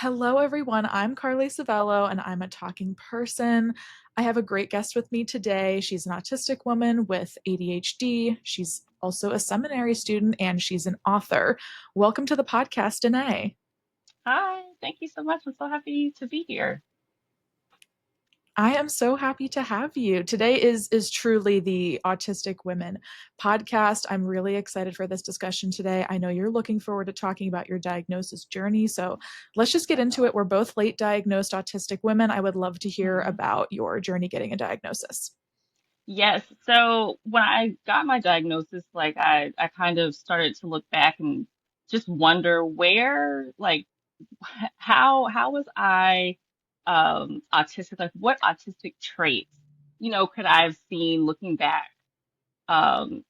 Hello, everyone. I'm Carly Savello, and I'm a talking person. I have a great guest with me today. She's an autistic woman with ADHD. She's also a seminary student, and she's an author. Welcome to the podcast, Danae. Hi, thank you so much. I'm so happy to be here. I am so happy to have you. Today is truly the Autistic Women podcast. I'm really excited for this discussion today. I know you're looking forward to talking about your diagnosis journey, so let's just get into it. We're both late diagnosed autistic women. I would love to hear Mhm. about your journey getting a diagnosis. Yes, so when I got my diagnosis, I kind of started to look back and just wonder where, how was I autistic? Like what autistic traits, could I have seen looking back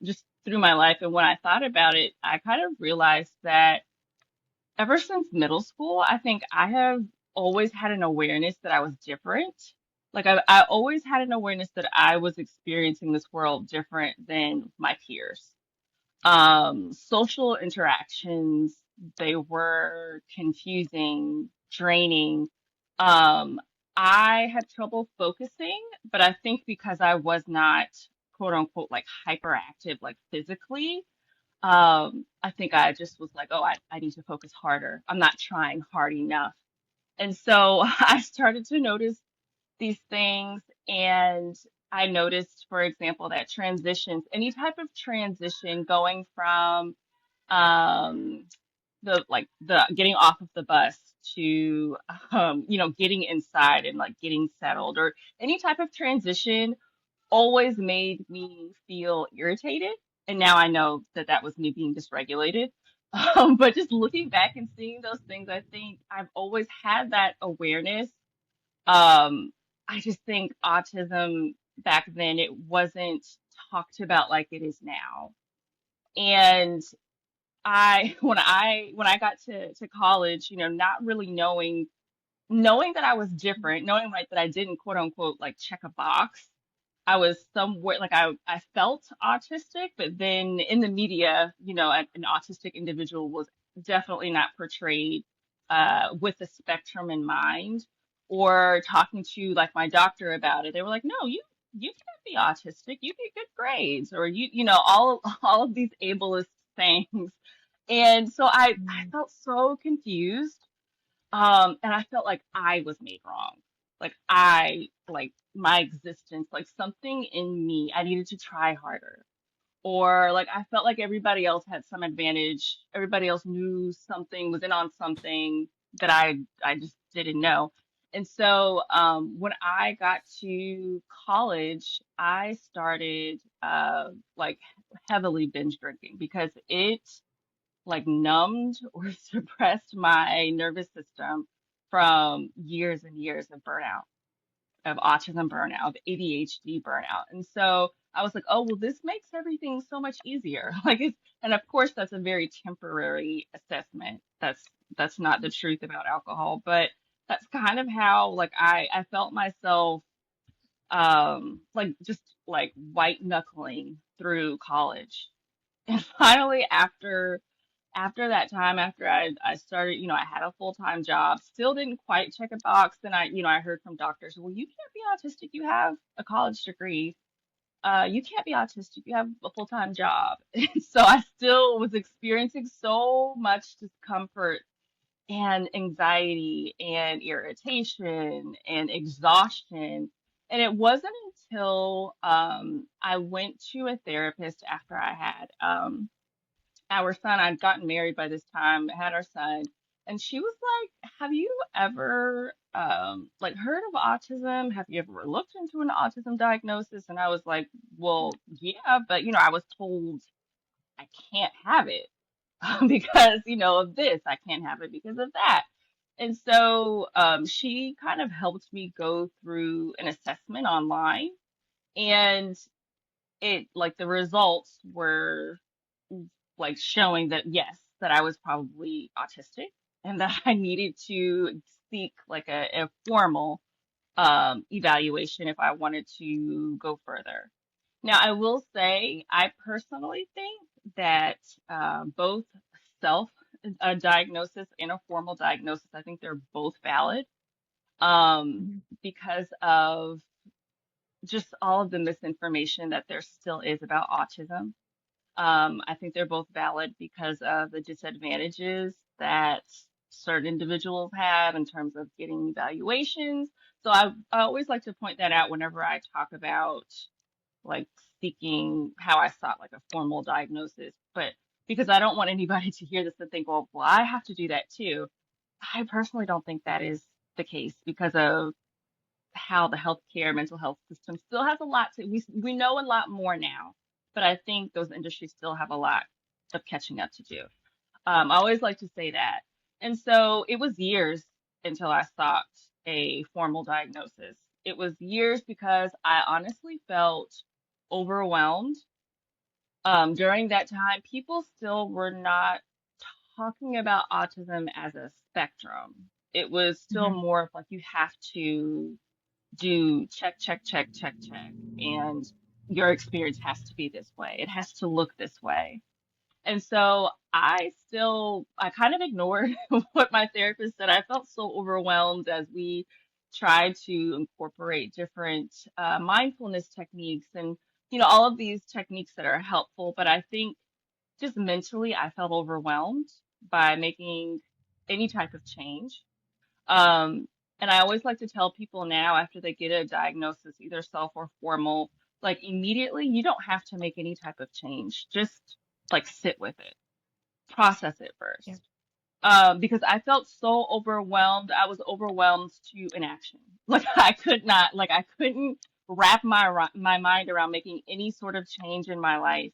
just through my life? And when I thought about it, I kind of realized that ever since middle school, I think I have always had an awareness that I was different. I always had an awareness that I was experiencing this world different than my peers. Social interactions, they were confusing, draining. Um, I had trouble focusing, but I think because I was not quote unquote like hyperactive, like physically, I think I just was like, oh, I need to focus harder. I'm not trying hard enough. And so I started to notice these things. And I noticed, for example, that transitions, any type of transition going from um, the getting off of the bus to, getting inside and like getting settled or any type of transition always made me feel irritated. And now I know that that was me being dysregulated. But just looking back and seeing those things, I think I've always had that awareness. Um, I just think autism back then, it wasn't talked about like it is now. And when I got to college, not really knowing that I was different, knowing like that I didn't quote unquote like check a box. I was somewhere like I felt autistic, but then in the media, an autistic individual was definitely not portrayed with the spectrum in mind. Or talking to like my doctor about it, they were like, "No, you can't be autistic. You get good grades," or all of these ableist things. And so I Mm. felt so confused. And I felt like I was made wrong. Like my existence, like something in me, I needed to try harder. Or like I felt like everybody else had some advantage. Everybody else knew something, was in on something that I just didn't know. And so when I got to college, I started like heavily binge drinking because it like numbed or suppressed my nervous system from years and years of burnout, of autism burnout, of ADHD burnout. And so I was like, oh, well, this makes everything so much easier. And of course, that's a very temporary assessment. That's not the truth about alcohol, but that's kind of how like I felt myself like just like white knuckling through college. And finally, after that time, after I started, I had a full-time job, still didn't quite check a box. Then I heard from doctors, well, you can't be autistic. You have a college degree. You can't be autistic. You have a full-time job. And so I still was experiencing so much discomfort and anxiety and irritation and exhaustion. And it wasn't until I went to a therapist after I had our son. I'd gotten married by this time, had our son, and she was like, "Have you ever like heard of autism? Have you ever looked into an autism diagnosis?" And I was like, "Well, yeah, but I was told I can't have it because of this. I can't have it because of that." And so she kind of helped me go through an assessment online, and it like the results were like showing that yes, that I was probably autistic and that I needed to seek like a formal evaluation if I wanted to go further. Now, I will say, I personally think that both a diagnosis and a formal diagnosis, I think they're both valid, Mhm. because of just all of the misinformation that there still is about autism. I think they're both valid because of the disadvantages that certain individuals have in terms of getting evaluations. So I always like to point that out whenever I talk about like seeking how I sought like a formal diagnosis. But because I don't want anybody to hear this and think, well, I have to do that too. I personally don't think that is the case because of how the healthcare mental health system still has a lot to we know a lot more now, but I think those industries still have a lot of catching up to do. I always like to say that. And so it was years until I sought a formal diagnosis. It was years because I honestly felt overwhelmed. During that time, people still were not talking about autism as a spectrum. It was still Mhm. more of like you have to do check, check, check, check, check. And your experience has to be this way. It has to look this way. And so I kind of ignored what my therapist said. I felt so overwhelmed as we tried to incorporate different mindfulness techniques and, all of these techniques that are helpful. But I think just mentally, I felt overwhelmed by making any type of change. Um, and I always like to tell people now after they get a diagnosis, either self or formal, like immediately, you don't have to make any type of change. Just like sit with it, process it Yeah. first. Because I felt so overwhelmed. I was overwhelmed to inaction. Like I could not, like I couldn't wrap my mind around making any sort of change in my life.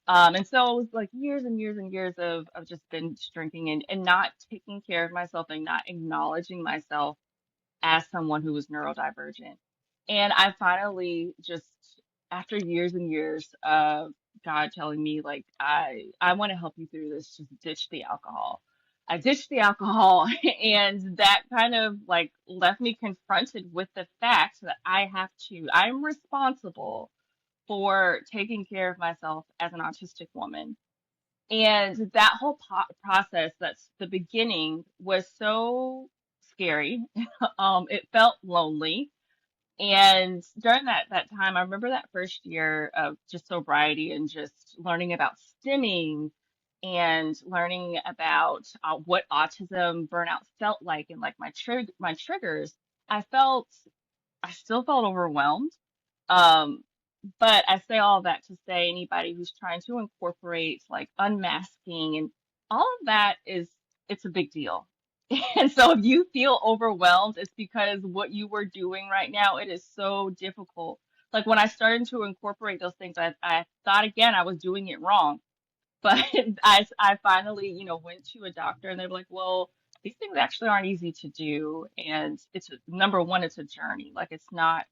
And so it was like years and years and years of just binge drinking and not taking care of myself and not acknowledging myself as someone who was neurodivergent. And I finally just, after years and years of God telling me, like, I want to help you through this, just ditch the alcohol. I ditched the alcohol, and that kind of like left me confronted with the fact that I'm responsible for taking care of myself as an autistic woman. And that whole process, that's the beginning, was so scary. It felt lonely. And during that time, I remember that first year of just sobriety and just learning about stimming and learning about what autism burnout felt like and like my triggers. I felt I still felt overwhelmed. Um, but I say all that to say anybody who's trying to incorporate like unmasking and all of that it's a big deal. And so if you feel overwhelmed, it's because what you were doing right now, it is so difficult. Like when I started to incorporate those things, I thought again I was doing it wrong. But I finally, went to a doctor and they were like, well, these things actually aren't easy to do. And number one, it's a journey. Like it's not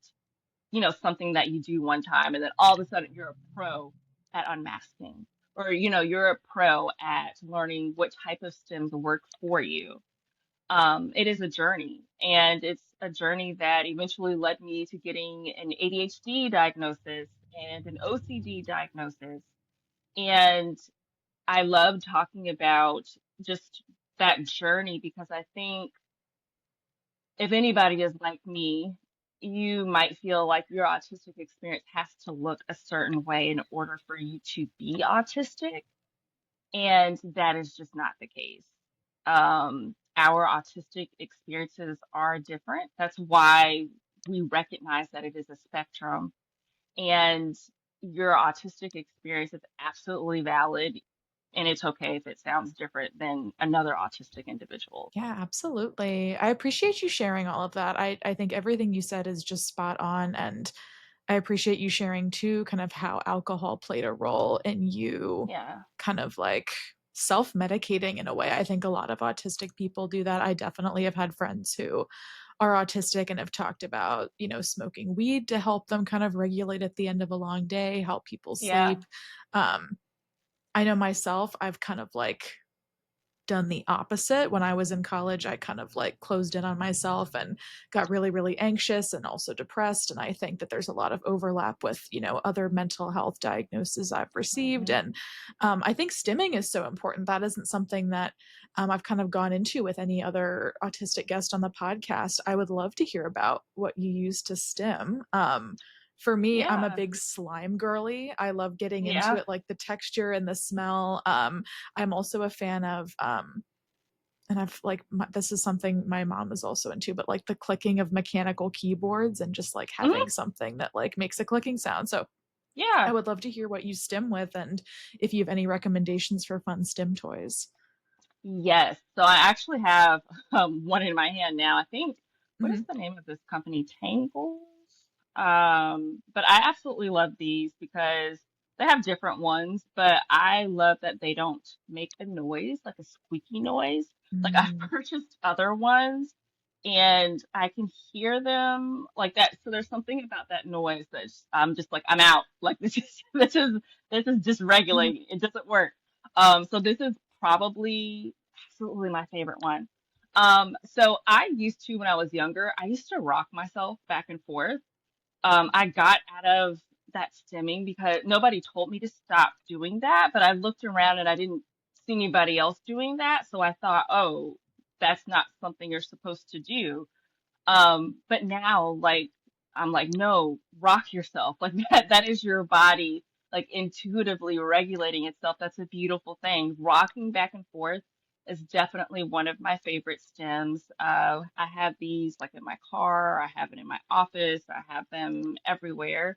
something that you do one time and then all of a sudden you're a pro at unmasking or, you're a pro at learning what type of stems work for you. It is a journey and it's a journey that eventually led me to getting an ADHD diagnosis and an OCD diagnosis. And I love talking about just that journey because I think if anybody is like me, you might feel like your autistic experience has to look a certain way in order for you to be autistic. And that is just not the case. Our autistic experiences are different. That's why we recognize that it is a spectrum. And your autistic experience is absolutely valid. And it's okay if it sounds different than another autistic individual. Yeah, absolutely. I appreciate you sharing all of that. I think everything you said is just spot on. And I appreciate you sharing too, kind of how alcohol played a role in you Yeah. kind of like self medicating in a way. I think a lot of autistic people do that. I definitely have had friends who are autistic and have talked about, smoking weed to help them kind of regulate at the end of a long day, help people Yeah. sleep. I know myself, I've kind of like done the opposite. When I was in college, I kind of like closed in on myself and got really, really anxious and also depressed. And I think that there's a lot of overlap with, other mental health diagnoses I've received. Mhm. And I think stimming is so important. That isn't something that I've kind of gone into with any other autistic guest on the podcast. I would love to hear about what you use to stim. For me, I'm a Yeah. big slime girly. I love getting into Yeah. it, like the texture and the smell. I'm also a fan of, and I've like, this is something my mom is also into, but like the clicking of mechanical keyboards and just like having Mhm. something that like makes a clicking sound. So I Yeah. would love to hear what you stim with and if you have any recommendations for fun stim toys. Yes. So I actually have one in my hand now. I think, what is Hmm. the name of this company? Tangles. But I absolutely love these because they have different ones, but I love that they don't make a noise, like a squeaky noise. Like I've Mm. purchased other ones and I can hear them like that. So there's something about that noise that I'm just like, I'm out. Like this is Hmm. dysregulating. It doesn't work. So this is probably absolutely my favorite one. So I used to, when I was younger, I used to rock myself back and forth. I got out of that stimming because nobody told me to stop doing that, but I looked around and I didn't see anybody else doing that. So I thought, oh, that's not something you're supposed to do. But now, like, I'm like, no, rock yourself. Like that is your body, like intuitively regulating itself. That's a beautiful thing. Rocking back and forth is definitely one of my favorite stems. I have these like in my car, I have it in my office, I have them everywhere.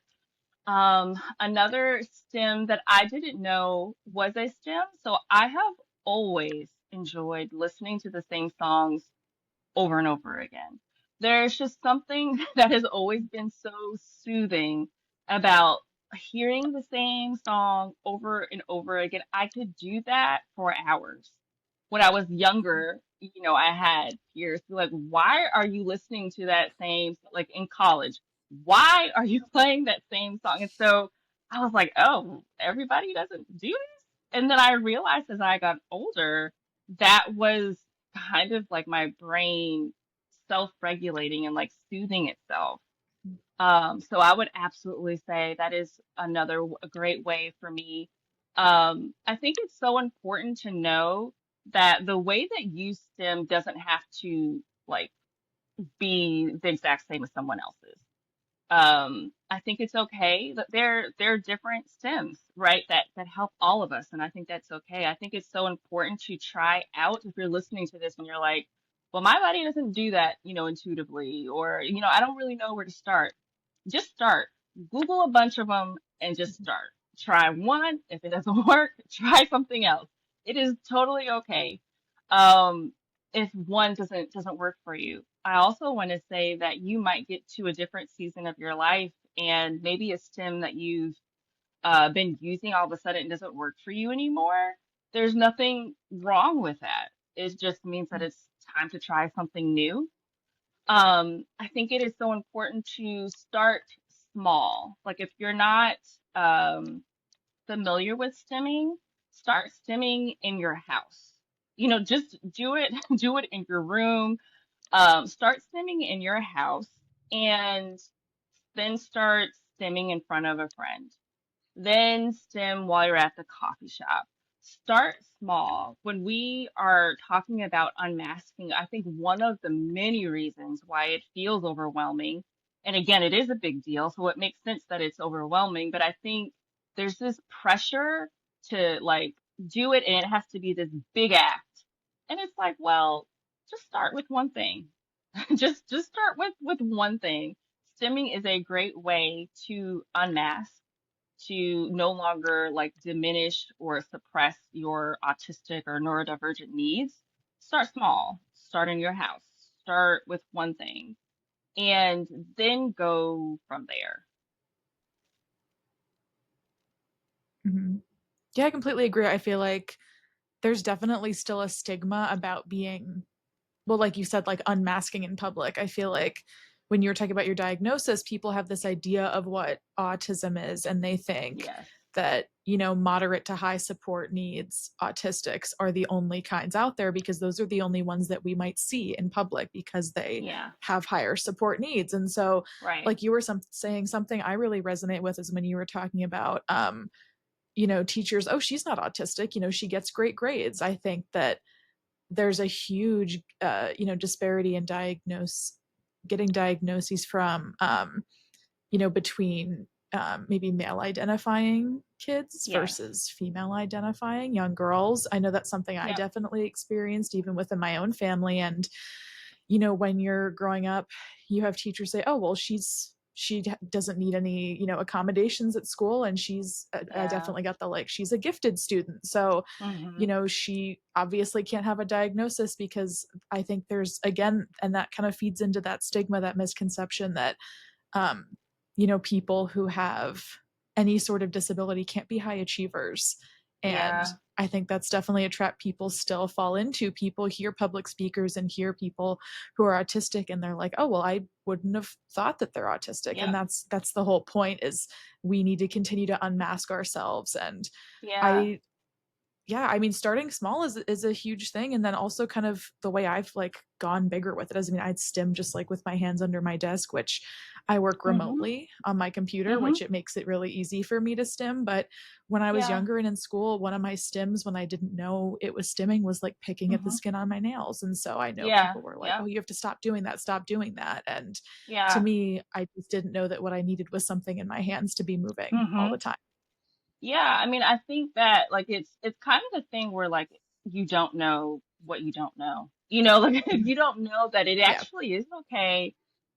Another stem that I didn't know was a stem. So I have always enjoyed listening to the same songs over and over again. There's just something that has always been so soothing about hearing the same song over and over again. I could do that for hours. When I was younger, I had peers who were like, why are you listening to that same, like in college, why are you playing that same song? And so I was like, oh, everybody doesn't do this. And then I realized as I got older, that was kind of like my brain self-regulating and like soothing itself. So I would absolutely say that is another a great way for me. I think it's so important to know that the way that you stim doesn't have to like be the exact same as someone else's. I think it's okay that there are different stems, right? That help all of us, and I think that's okay. I think it's so important to try out if you're listening to this and you're like, well, my body doesn't do that, intuitively, or I don't really know where to start. Just start. Google a bunch of them and just start. Try one. If it doesn't work, try something else. It is totally okay. Um, if one doesn't work for you. I also want to say that you might get to a different season of your life and maybe a stem that you've been using all of a sudden doesn't work for you anymore. There's nothing wrong with that. It just means that it's time to try something new. I think it is so important to start small. Like if you're not um, familiar with stimming, start stimming in your house. Just do it, do it in your room. Start stimming in your house and then start stimming in front of a friend. Then stim while you're at the coffee shop. Start small. When we are talking about unmasking, I think one of the many reasons why it feels overwhelming, and again, it is a big deal, so it makes sense that it's overwhelming, but I think there's this pressure to like do it and it has to be this big act. And it's like, well, just start with one thing. Just start with one thing. Stimming is a great way to unmask, to no longer like diminish or suppress your autistic or neurodivergent needs. Start small. Start in your house. Start with one thing and then go from there. Hmm. Yeah, I completely agree. I feel like there's definitely still a stigma about being, well, like you said, like unmasking in public. I feel like when you're talking about your diagnosis, people have this idea of what autism is, and they think Yes. that moderate to high support needs autistics are the only kinds out there because those are the only ones that we might see in public because they Yeah. have higher support needs. And so, Right. like you were saying, something I really resonate with is when you were talking about, teachers, oh, she's not autistic, she gets great grades. I think that there's a huge, disparity in getting diagnoses from, between maybe male identifying kids Yes. versus female identifying young girls. I know that's something I Yep. definitely experienced even within my own family. And, when you're growing up, you have teachers say, oh, well, she doesn't need any, accommodations at school. And I Yeah. definitely got the, like, she's a gifted student. So, Mm-hmm. she obviously can't have a diagnosis because I think there's, again, and that kind of feeds into that stigma, that misconception that um, people who have any sort of disability can't be high achievers. And Yeah. I think that's definitely a trap people still fall into. People hear public speakers and hear people who are autistic and they're like, oh, well, I wouldn't have thought that they're autistic. And Yep. that's the whole point, is we need to continue to unmask ourselves. And Yeah. I yeah, I mean, starting small is a huge thing, and then also kind of the way I've like gone bigger with it is, I mean, I'd stim just like with my hands under my desk, which I work Mm-hmm. remotely on my computer, Mm-hmm. which it makes it really easy for me to stim. But when I was Yeah. younger and in school, one of my stims when I didn't know it was stimming was like picking at the Mm-hmm. skin on my nails. And so I know Yeah. people were like, Yep. "Oh, you have to stop doing that, stop doing that." And to Yeah. me, I just didn't know that what I needed was something in my hands to be moving all Mm-hmm. the time. Yeah. I mean, I think that like it's kind of the thing where like you don't know what you don't know. Like if Mhm. you don't know that it Yeah. actually is okay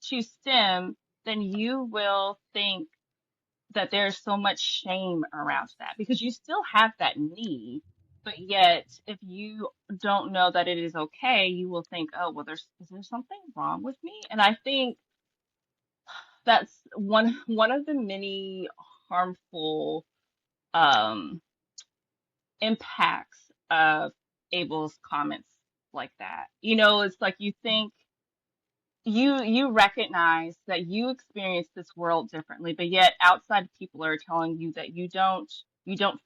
to stim, then you will think that there's so much shame around that because you still have that need. But yet, if you don't know that it is okay, you will think, oh, well, is there something wrong with me? And I think that's one of the many harmful um, impacts of Abel's comments like that. It's like you think you recognize that you experience this world differently, but yet outside people are telling you that you don't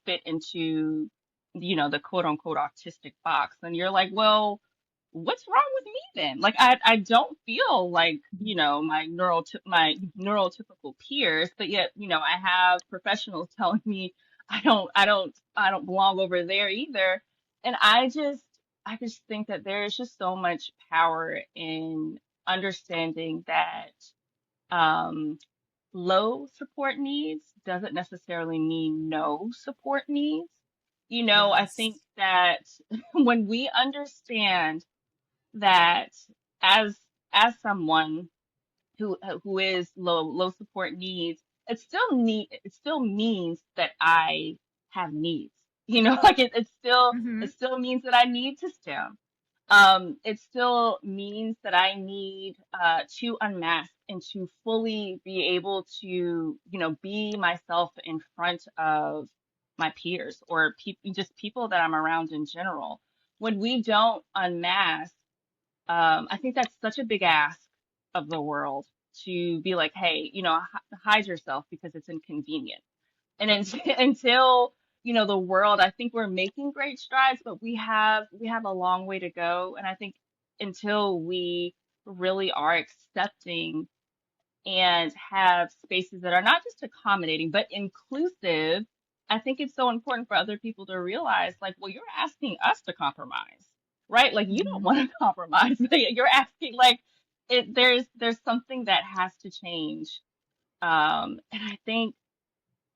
fit into the quote unquote autistic box. And you're like, well, what's wrong with me then? Like I don't feel like my neurotypical peers, but yet I have professionals telling me I don't belong over there either. And I just think that there is just so much power in understanding that um, low support needs doesn't necessarily mean no support needs. I think Yes. that when we understand that as as someone who is low support needs, it still means that I have needs. Like it still means that I need to STEM. It still means that I need to unmask and to fully be able to, be myself in front of my peers or just people that I'm around in general. When we don't unmask, I think that's such a big ask of the world to be like, hey, hide yourself because it's inconvenient. And until the world, I think we're making great strides, but we have a long way to go. And I think until we really are accepting and have spaces that are not just accommodating but inclusive, I think it's so important for other people to realize, like, well, you're asking us to compromise, right? Like, you don't Hmm. want to compromise. You're asking, like, there's something that has to change. And I think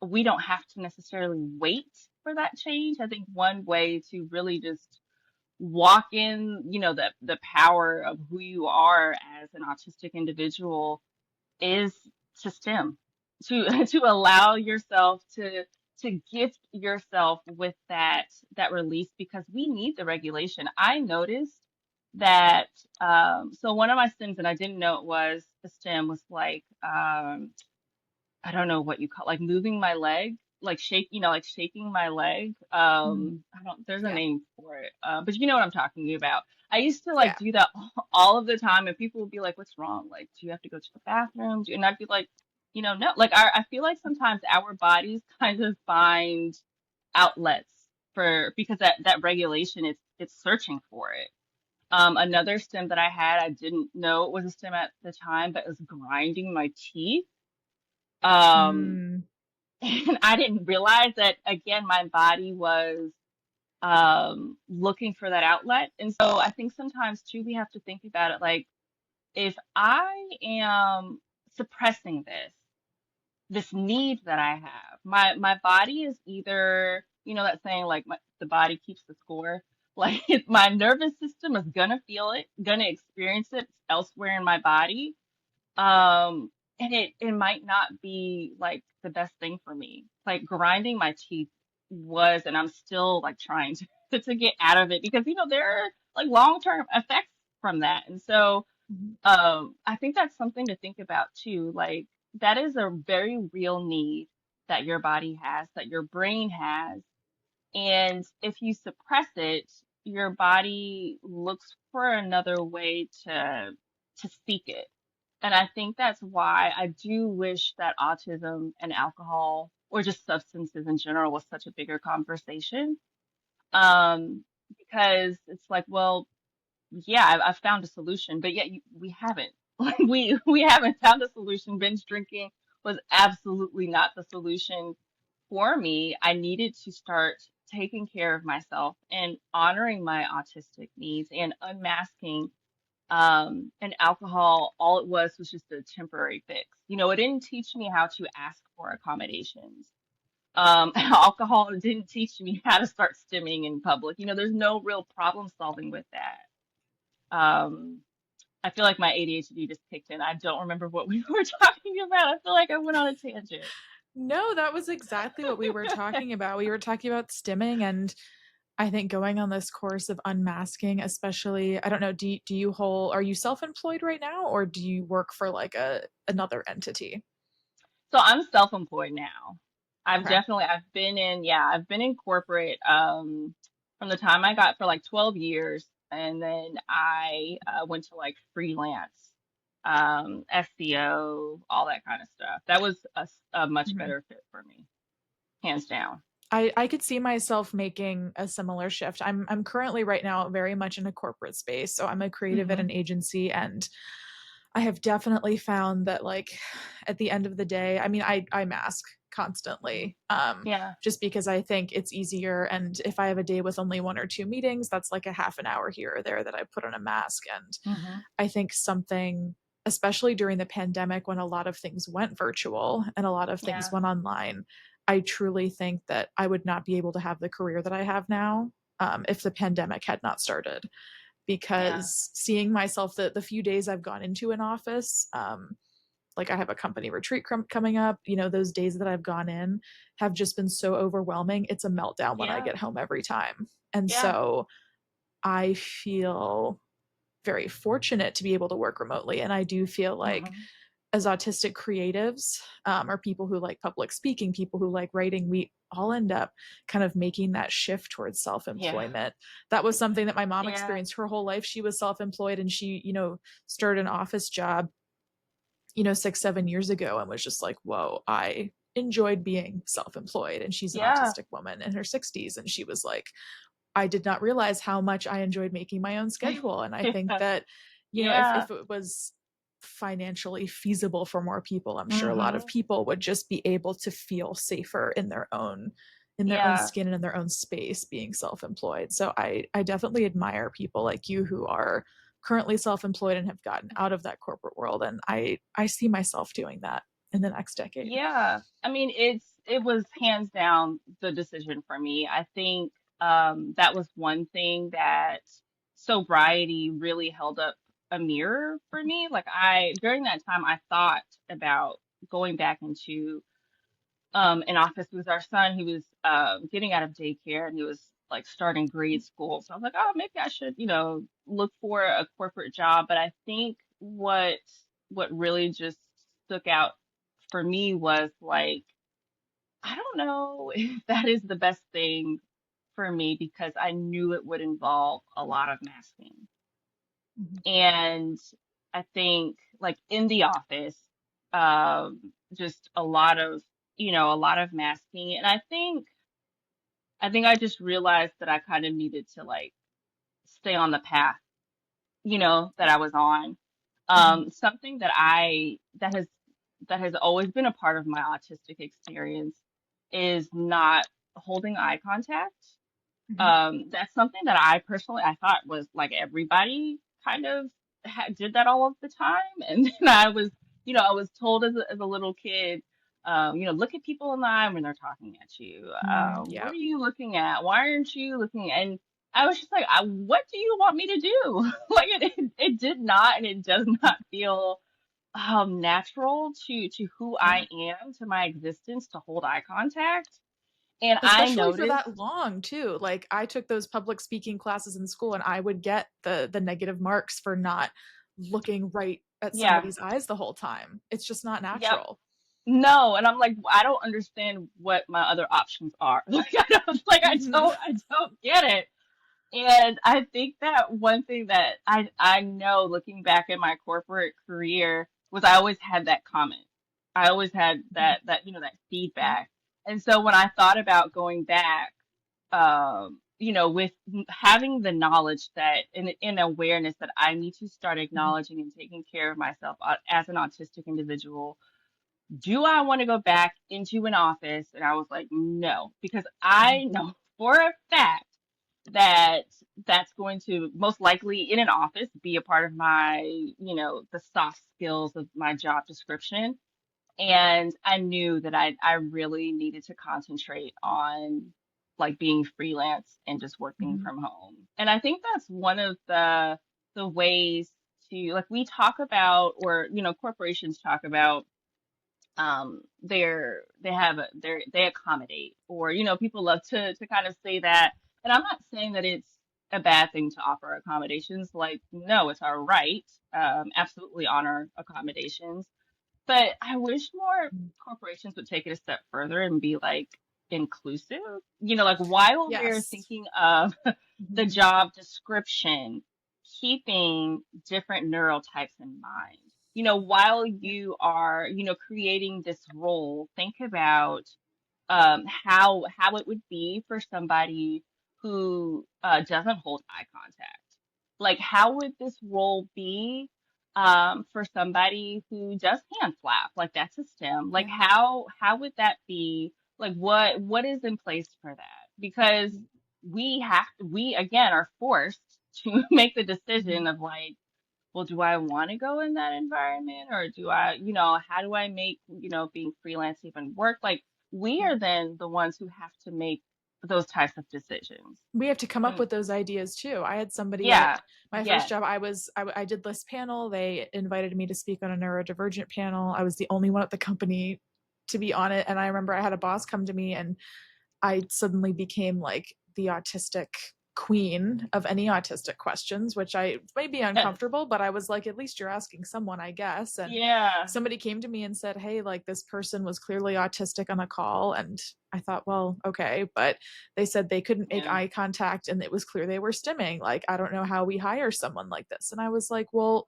we don't have to necessarily wait for that change. I think one way to really just walk in, the power of who you are as an autistic individual is to stem, to to allow yourself to gift yourself with that release because we need the regulation. I noticed that so one of my stems, and I didn't know it was a stem, was like I don't know what you call, like moving my leg, like like shaking my leg. I don't, there's a Yeah. name for it, but you know what I'm talking about. I used to like Yeah. do that all of the time, and people would be like, "What's wrong? Like, do you have to go to the bathroom?" And I'd be like, no. Like, I feel like sometimes our bodies kind of find outlets for, because that regulation, it's searching for it. Another stim that I had, I didn't know it was a stim at the time, but it was grinding my teeth. Um, Mm, and I didn't realize that, again, my body was looking for that outlet. And so I think sometimes too, we have to think about it like, if I am suppressing this need that I have, my body is either, that saying like the body keeps the score. Like my nervous system is gonna feel it, gonna experience it elsewhere in my body. And it might not be like the best thing for me. Like grinding my teeth was, and I'm still like trying to get out of it because there are like long-term effects from that. And so mhm, I think that's something to think about too. Like that is a very real need that your body has, that your brain has. And if you suppress it, your body looks for another way to seek it. And I think that's why I do wish that autism and alcohol, or just substances in general, was such a bigger conversation. Um, because it's like, well, yeah, I've found a solution, but yet we haven't. Like we haven't found a solution. Binge drinking was absolutely not the solution for me. I needed to start taking care of myself and honoring my autistic needs and unmasking. And alcohol, all it was just a temporary fix. It didn't teach me how to ask for accommodations. Alcohol didn't teach me how to start stimming in public. There's no real problem solving with that. Um, I feel like my ADHD just kicked in. I don't remember what we were talking about. I feel like I went on a tangent. no, that was exactly what we were talking about. We were talking about stimming, and I think going on this course of unmasking, especially, I don't know, are you self-employed right now, or do you work for like another entity? So I'm self-employed now. Okay. I've been in corporate from the time I got for like 12 years, and then I went to like freelance, SEO, all that kind of stuff. That was a much Mhm. better fit for me, hands down. I could see myself making a similar shift. I'm currently right now very much in a corporate space. So I'm a creative at Hmm. an agency, and I have definitely found that like at the end of the day, I mean I mask constantly. Yeah, Just because I think it's easier, and if I have a day with only one or two meetings, that's like a half an hour here or there that I put on a mask. And hmm, I think something, especially during the pandemic when a lot of things went virtual and a lot of things yeah, went online, I truly think that I would not be able to have the career that I have now, if the pandemic had not started. yeah, Because seeing myself the few days I've gone into an office, like I have a company retreat coming up, those days that I've gone in have just been so overwhelming. It's a meltdown when I yeah, get home every time. And yeah, so I feel very fortunate to be able to work remotely. And I do feel like hmm, as autistic creatives, or people who like public speaking, people who like writing, we all end up kind of making that shift towards yeah, self-employment. That was something that my mom yeah, experienced her whole life. She was self-employed, and she, started an office job, 6, 7 years ago, and was just like, whoa, I enjoyed being self-employed. And she's an yeah, autistic woman in her 60s, and she was like, I did not realize how much I enjoyed making my own schedule. And I think yeah, that, yeah, if it was financially feasible for more people, I'm sure a lot of hmm, people would just be able to feel safer in their own yeah. skin and in their own space being self-employed. So I definitely admire people like you who are currently self-employed and have gotten out of that corporate world. And I see myself doing that in the next decade. Yeah, I mean, it was hands down the decision for me. I think that was one thing that sobriety really held up a mirror for me. Like during that time, I thought about going back into an office with our son. He was getting out of daycare and he was like starting grade school. So I was like, oh, maybe I should, look for a corporate job. But I think what really just stuck out for me was like, I don't know if that is the best thing for me because I knew it would involve a lot of masking. Mhm. And I think like in the office, just a lot of masking. And I think I think I just realized that I kind of needed to like stay on the path, that I was on. Mhm. Something that has always been a part of my autistic experience is not holding eye contact. Mhm. That's something that I personally I thought was like everybody kind of did that all of the time, and then I was told as a little kid, look at people in the eye when they're talking at you. What Yeah. are you looking at? Why aren't you looking? And I was just like, what do you want me to do? Like it did not, and it does not feel natural to who Yeah. I am, to my existence, to hold eye contact. And I Especially for noticed, that long too. Like I took those public speaking classes in school and I would get the negative marks for not looking right at yeah. somebody's eyes the whole time. It's just not Yep. natural. No, and I'm like, I don't understand what my other options are. Mhm. I don't get it. And I think that one thing that I know looking back at my corporate career was I always had that comment. I always had Mhm. that Yeah. feedback. And so when I thought about going back, with having the knowledge that in awareness that I need to start Mhm. acknowledging and taking care of myself as an autistic individual, do I want to go back into an office? And I was like, no, because Mhm. I know for a fact that that's going to most likely in an office be a part of my, the soft skills of my job description. And I knew that I really needed to concentrate on like being freelance and just working Mhm. from home. And I think that's one of the ways to like we talk about, or corporations talk about, they accommodate, or people love to kind of say that. And I'm not saying that it's a bad thing to offer accommodations. Like, no, it's our right. Absolutely honor accommodations, but I wish more Mhm. corporations would take it a step further and be like inclusive. Like while they're Yes. thinking of the Mhm. job description, keeping different neurotypes in mind. While Yeah. you are, creating this role, think about how it would be for somebody who doesn't hold eye contact. Like, how would this role be for somebody who does hand flap? Like, that's a STEM. Like, Yeah. how would that be? Like, what is in place for that? Because we again are forced to make the Mhm. decision of like, well, do I want to go in that environment, or do I, how do I make, being freelance even work? Like, we Yeah. are then the ones who have to make those types of decisions. We have to come up And with those ideas too. I had somebody at yeah, my first yes, job. I did this panel. They invited me to speak on a neurodivergent panel. I was the only one at the company to be on it. And I remember I had a boss come to me and I suddenly became like the autistic queen of any autistic questions, which I may be yes, uncomfortable, but I was like, at least you're asking someone, I guess. And yeah, somebody came to me and said, hey, like this person was clearly autistic on a call. And I thought, well, okay. But they said they couldn't make yeah, eye contact and it was clear they were stimming. Like, I don't know how we hire someone like this. And I was like, well,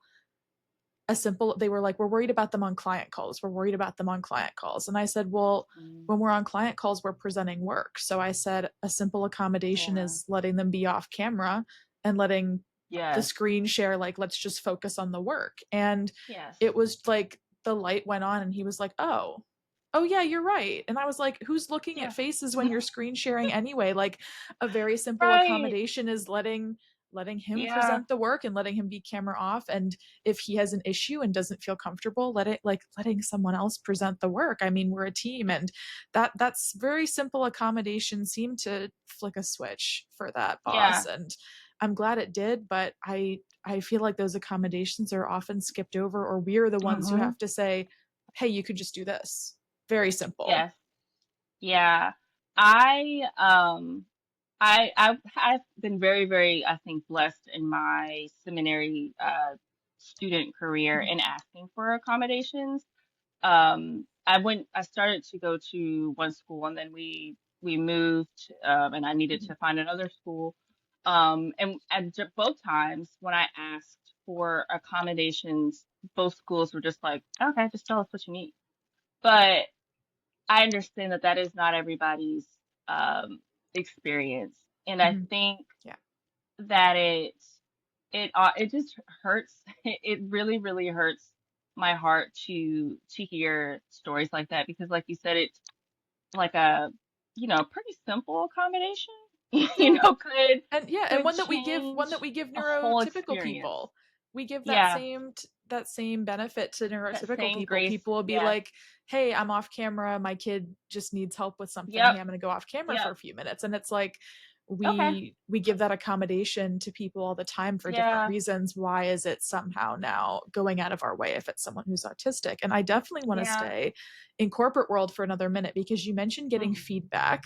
they were like, we're worried about them on client calls. We're worried about them on client calls. And I said, well, mm, when we're on client calls, we're presenting work. So I said, a simple accommodation yeah, is letting them be off camera and letting the yes, screen share, like, let's just focus on the work. And yes, it was like the light went on and he was like, oh yeah, you're right. And I was like, who's looking at yeah, faces when you're screen sharing anyway? Like a very simple right, accommodation is letting him yeah, present the work and letting him be camera off. And if he has an issue and doesn't feel comfortable, letting someone else present the work. I mean, we're a team, and that's very simple accommodation seemed to flick a switch for that boss. yeah, And I'm glad it did, but I feel like those accommodations are often skipped over, or we're the ones who hmm, have to say, hey, you could just do this. Very simple. yes, yeah. I um I've been very, very, I think, blessed in my seminary student career Mhm. in asking for accommodations. I started to go to one school, and then we moved, and I needed Mhm. to find another school. And both times when I asked for accommodations, both schools were just like, okay, just tell us what you need. But I understand that that is not everybody's. experience. And I Mhm. think Yeah. that it just hurts. It really, really hurts my heart to hear stories like that because, like you said, it's like a pretty simple accommodation. Yeah. Could And yeah, and one that change we give a whole neurotypical experience. people. We give Yeah, that same benefit to that neurotypical same people. grace. People will be Yeah. like, "Hey, I'm off camera. My kid just needs help with something. Yep. Hey, I'm going to go off camera for Yep. a few minutes." And it's like Okay. we give that accommodation to people all the time for different Yeah. reasons. Why is it somehow now going out of our way if it's someone who's autistic? And I definitely want to Yeah. stay in corporate world for another minute because you mentioned getting Mm-hmm. feedback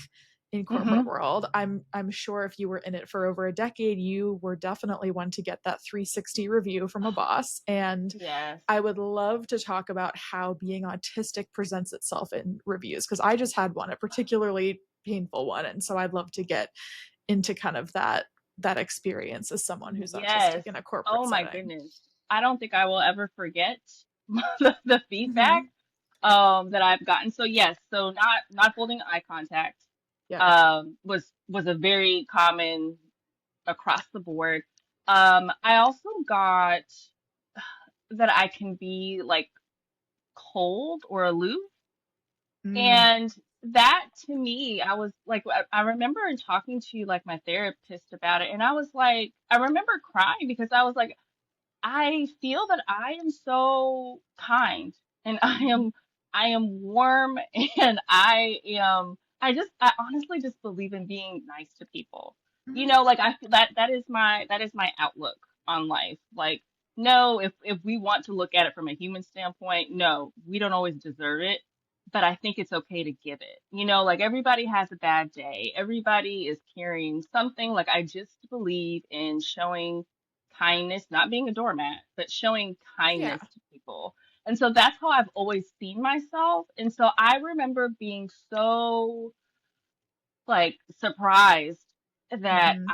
in corporate Mm-hmm. world. I'm sure if you were in it for over a decade, you were definitely one to get that 360 review from a boss. And Yes. I would love to talk about how being autistic presents itself in reviews because I just had one, a particularly painful one, and so I'd love to get into kind of that experience as someone who's autistic Yes. in a corporate Oh my setting. goodness. I don't think I will ever forget the feedback Mm-hmm. that I've gotten. So yes, so not holding eye contact Yep. was a very common across the board. I also got that I can be like cold or aloof. Mm, And that to me, I was like, I remember in talking to like my therapist about it, and I was like, I remember crying because I was like, I feel that I am so kind and mhm, I am warm and I honestly just believe in being nice to people. mhm. Like I feel that is my outlook on life. Like no, if we want to look at it from a human standpoint, no, we don't always deserve it, but I think it's okay to give it. Like everybody has a bad day. Everybody is carrying something. Like I just believe in showing kindness, not being a doormat, but showing Yeah. kindness to people. And so that's how I've always seen myself. And so I remember being so like surprised that Hmm.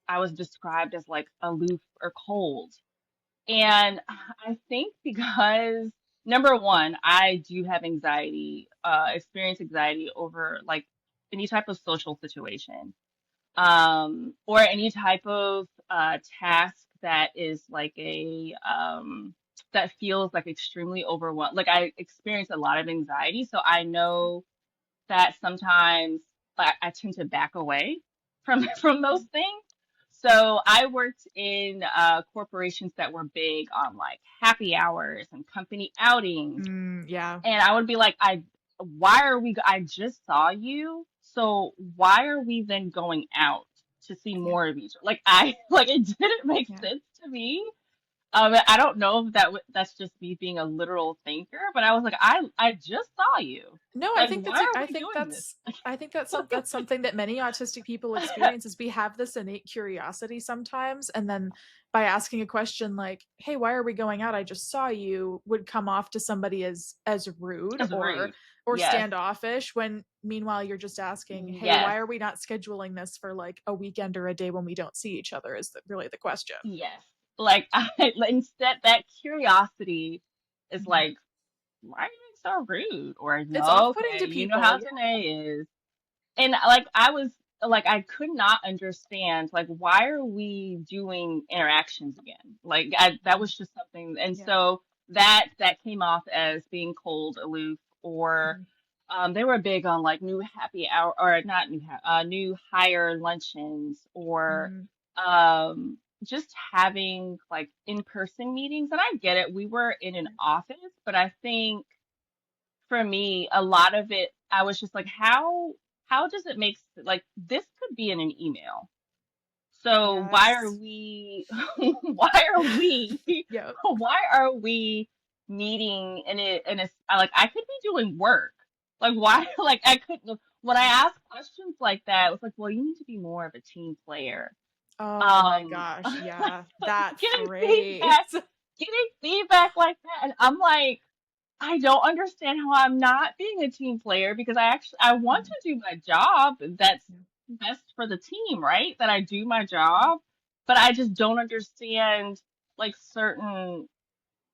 I was described as like aloof or cold. And I think because number one, I do have anxiety, experience anxiety over like any type of social situation or any type of task that is like that feels like extremely overwhelmed. Like I experience a lot of anxiety, so I know that sometimes I tend to back away from from those things. So I worked in corporations that were big on like happy hours and company outings, Yeah. and I would be like, why are we, I just saw you. So why are we then going out to see Yeah. more of each other? Like like it didn't make Yeah. sense to me. I don't know if that's just me being a literal thinker, but I was like, I just saw you. No, Like, why are we doing this? I think that's something that many autistic people experience is we have this innate curiosity sometimes and then by asking a question like, "Hey, why are we going out? I just saw you," would come off to somebody as rude It's rude. or Yes. standoffish when meanwhile you're just asking, "Hey, Yes. why are we not scheduling this for like a weekend or a day when we don't see each other?" is really the question. Yes. Like like, instead that curiosity is Mhm. like, why are you being so rude? Or It's no, off-putting okay, to you know people. how Yeah. Danae is. And like I was like I could not understand like why are we doing interactions again? Like that Mhm. was just something, and Yeah. so that came off as being cold, aloof, or Mhm. they were big on like new happy hour or not new hire luncheons or Mhm. just having like in-person meetings. And I get it, we were in an Yeah. office, but I think for me, a lot of it, I was just like, how does it make like this could be in an email. So why are Yes. we why are we Yep. why are we meeting in a like I could be doing work. Like why like I couldn't when I ask questions like that, it was like, well, you need to be more of a team player. Oh my Um gosh, yeah, that getting phrase. feedback, getting feedback like that. And I'm like, I don't understand how I'm not being a team player because I want Mhm. to do my job. That's Yeah, best for the team, right? That I do my yeah, job, but I just don't understand like certain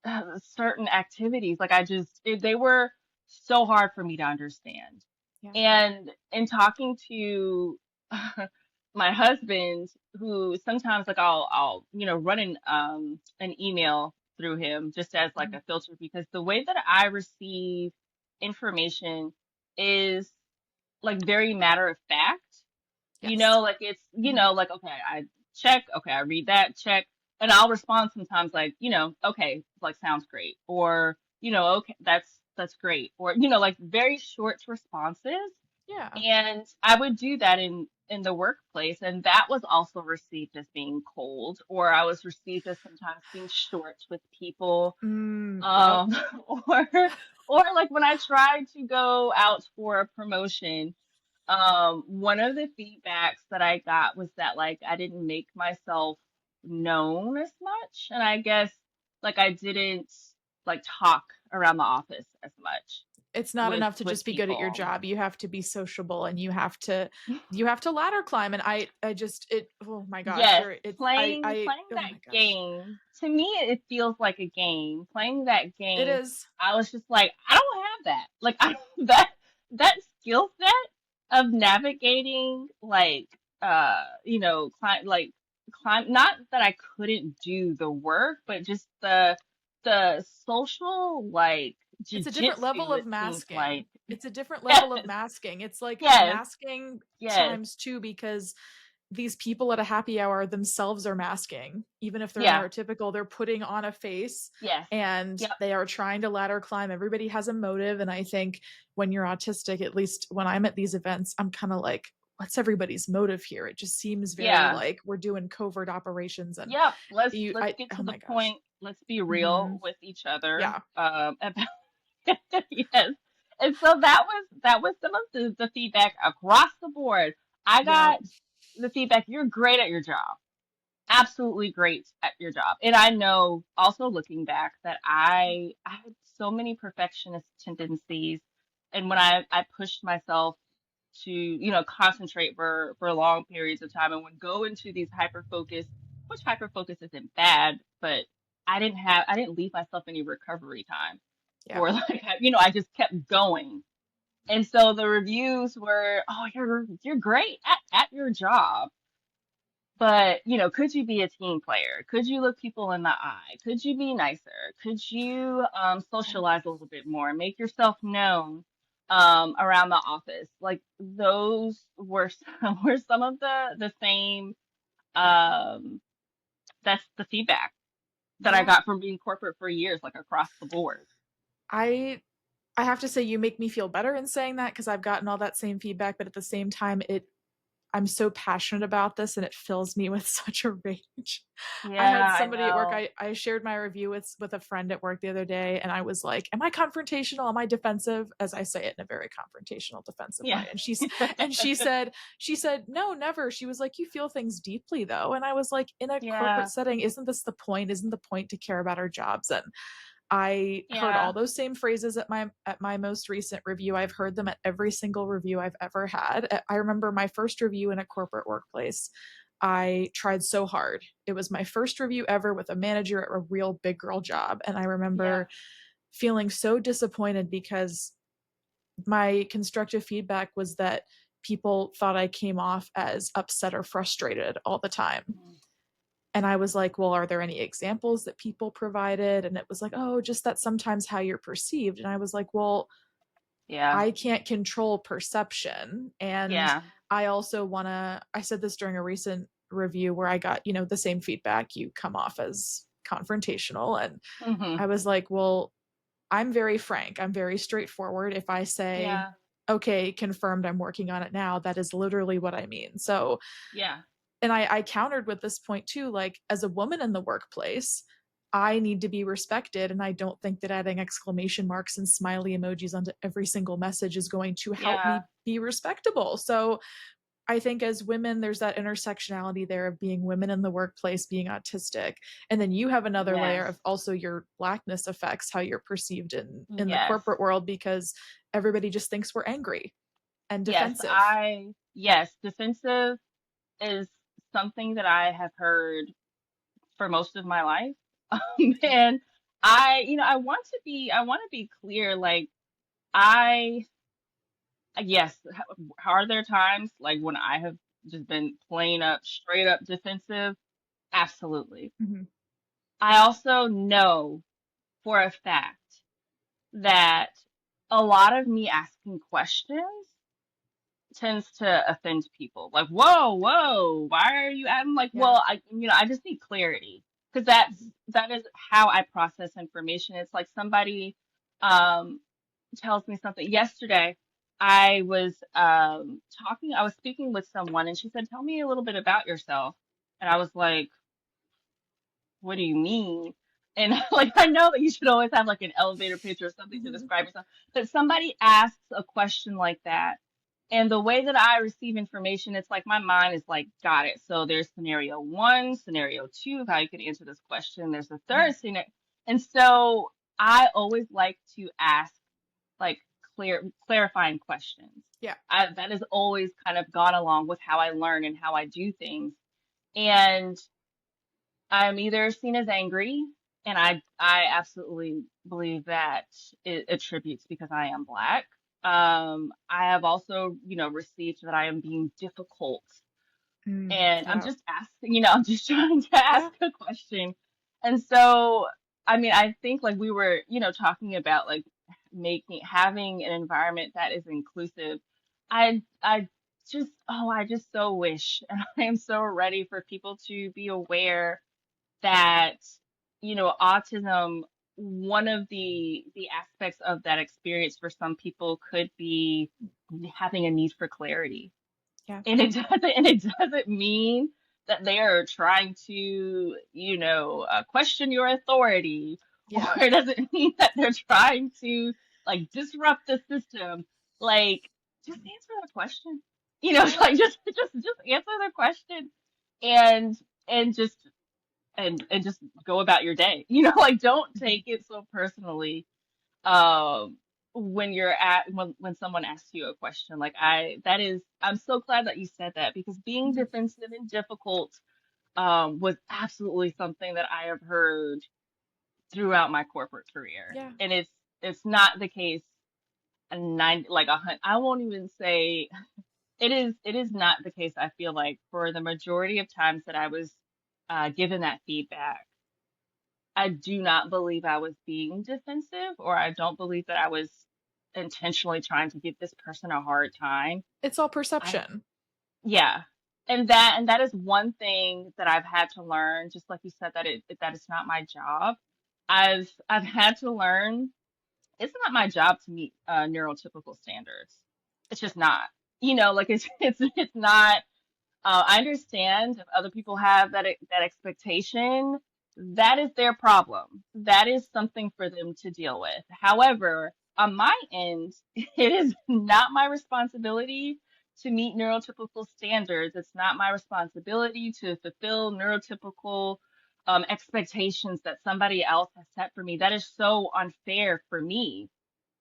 activities. Like they were so hard for me to understand. yeah. And in talking to my husband, who sometimes like I'll run an email through him just as like Mhm. a filter, because the way that I receive information is like very matter of fact. Yes. Like it's, Mhm. like, okay, I check, okay, I read that, check, and I'll respond sometimes like, okay, like sounds great, or, okay, that's great, or, like very short responses. Yeah. And I would do that in the workplace, and that was also received as being cold, or I was received as sometimes being short with people. Yep. Um, or like when I tried to go out for a promotion, one of the feedbacks that I got was that like I didn't make myself known as much, and I guess like I didn't like talk around the office as much It's not with enough to just be good at your people. job. You have to be sociable and you have to ladder climb. And I just it oh my gosh, Yes, you're it's I playing oh that my gosh. game, to me it feels like a game. Playing that It game, is. I was just like, I don't have that. Like I that skill set of navigating like climb, not that I couldn't do the work, but just the social like It's a different level jujitsu, of it seems like. masking. It's a different Yes, level of masking. It's like yes, masking yes, times two because these people at a happy hour themselves are masking. Even if they're yeah, neurotypical, they're putting on a face yes, and yep, they are trying to ladder climb. Everybody has a motive. And I think when you're autistic, at least when I'm at these events, I'm kind of like, what's everybody's motive here? It just seems very yeah. like we're doing covert operations and Yep, let's I get oh to the my gosh. point. Let's be real Hmm. with each other. Yeah. About yes. And so that was some of the feedback across the board. I Yeah. got the feedback, you're great at your job. Absolutely great at your job. And I know also looking back that I had so many perfectionist tendencies, and when I pushed myself to concentrate for long periods of time and would go into these hyper focus, which hyper focus isn't bad, but I didn't leave myself any recovery time Yeah. for like I just kept going. And so the reviews were, oh, you're great at your job, but could you be a team player? Could you look people in the eye? Could you be nicer? Could you Yeah. socialize a little bit more, make yourself known around the office? Like those were were some of the same. Um, that's the feedback that I Yeah. got from being corporate for years, like across the board. I I have to say you make me feel better in saying that because I've gotten all that same feedback, but at the same time, I'm so passionate about this and it fills me with such a rage. I had Yeah, I somebody at work, know. I shared my review with a friend at work the other day, and I was like, "Am I confrontational? Am I defensive?" As I say it in a very confrontational, defensive Yeah. way. And she said, "No, never." She was like, "You feel things deeply, though." And I was like, "In a corporate Yeah. setting, isn't this the point? Isn't the point to care about our jobs?" And I heard all Yeah. those same phrases at my most recent review. I've heard them at every single review I've ever had. I remember my first review in a corporate workplace. I tried so hard. It was my first review ever with a manager at a real big girl job. And I Yeah. remember feeling so disappointed because my constructive feedback was that people thought I came off as upset or frustrated all the time. Mm. And I was like, well, are there any examples that people provided? And it was like, oh, just that sometimes how you're perceived. And I was like, well, Yeah. I can't control perception. And Yeah. I also want to, I said this during a recent review where I got, the same feedback. You come off as confrontational. And Hmm. I was like, well, I'm very frank. I'm very straightforward. If I say, Yeah. okay, confirmed, I'm working on it now, that is literally what I mean. So, Yeah. and I countered with this point too, like as a woman in the workplace, I need to be respected. And I don't think that adding exclamation marks and smiley emojis onto every single message is going to help Yeah. me be respectable. So I think as women, there's that intersectionality there of being women in the workplace, being autistic. And then you have another layer Yes. of also your blackness affects how you're perceived in the Yes. corporate world because everybody just thinks we're angry and Yes. defensive. Yes. Defensive is something that I have heard for most of my life. And I want to be clear. Like, I, yes, are there times like when I have just been plain up, straight up defensive? Absolutely. Mhm. I also know for a fact that a lot of me asking questions tends to offend people. Like, whoa, whoa, why are you? I'm like, Yeah. well, I just need clarity because that is how I process information. It's like somebody um tells me something. Yesterday, I was speaking with someone, and she said, "Tell me a little bit about yourself," and I was like, what do you mean? And like, I know that you should always have like an elevator pitch or something to Mhm. describe yourself, but somebody asks a question like that. And the way that I receive information, it's like my mind is like, got it. So there's scenario one, scenario two of how you could answer this question. There's a third Mhm. scenario. And so I always like to ask like clarifying questions. Yeah. That has always kind of gone along with how I learn and how I do things. And I'm either seen as angry, and I absolutely believe that it attributes because I am Black. I have also, received that I am being difficult, and I'm Yeah. just asking, I'm just trying to Yeah. ask a question. And so, I mean, I think like we were, talking about like having an environment that is inclusive. I I just so wish, and I am so ready for people to be aware that autism, one of the aspects of that experience for some people could be having a need for clarity, Yeah. and it doesn't mean that they are trying to question your authority, or Yeah. it doesn't mean that they're trying to like disrupt the system. Like, just answer the question, Yeah. like just answer the question, and just and just go about your day. Like, don't Mhm. take it so personally. Um, when someone asks you a question, like I'm so glad that you said that, because being Mhm. defensive and difficult was absolutely something that I have heard throughout my corporate career, Yeah. and it's not the case. I won't even say it is not the case. I feel like for the majority of times that I was given that feedback, I do not believe I was being defensive, or I don't believe that I was intentionally trying to give this person a hard time. It's all I, perception. yeah. And that is one thing that I've had to learn, just like you said, that it's not my job. I've had to learn it's not my job to meet neurotypical standards. It's just not. Like it's not. I understand if other people have that expectation, that is their problem. That is something for them to deal with. However, on my end, it is not my responsibility to meet neurotypical standards. It's not my responsibility to fulfill neurotypical expectations that somebody else has set for me. That is so unfair for me,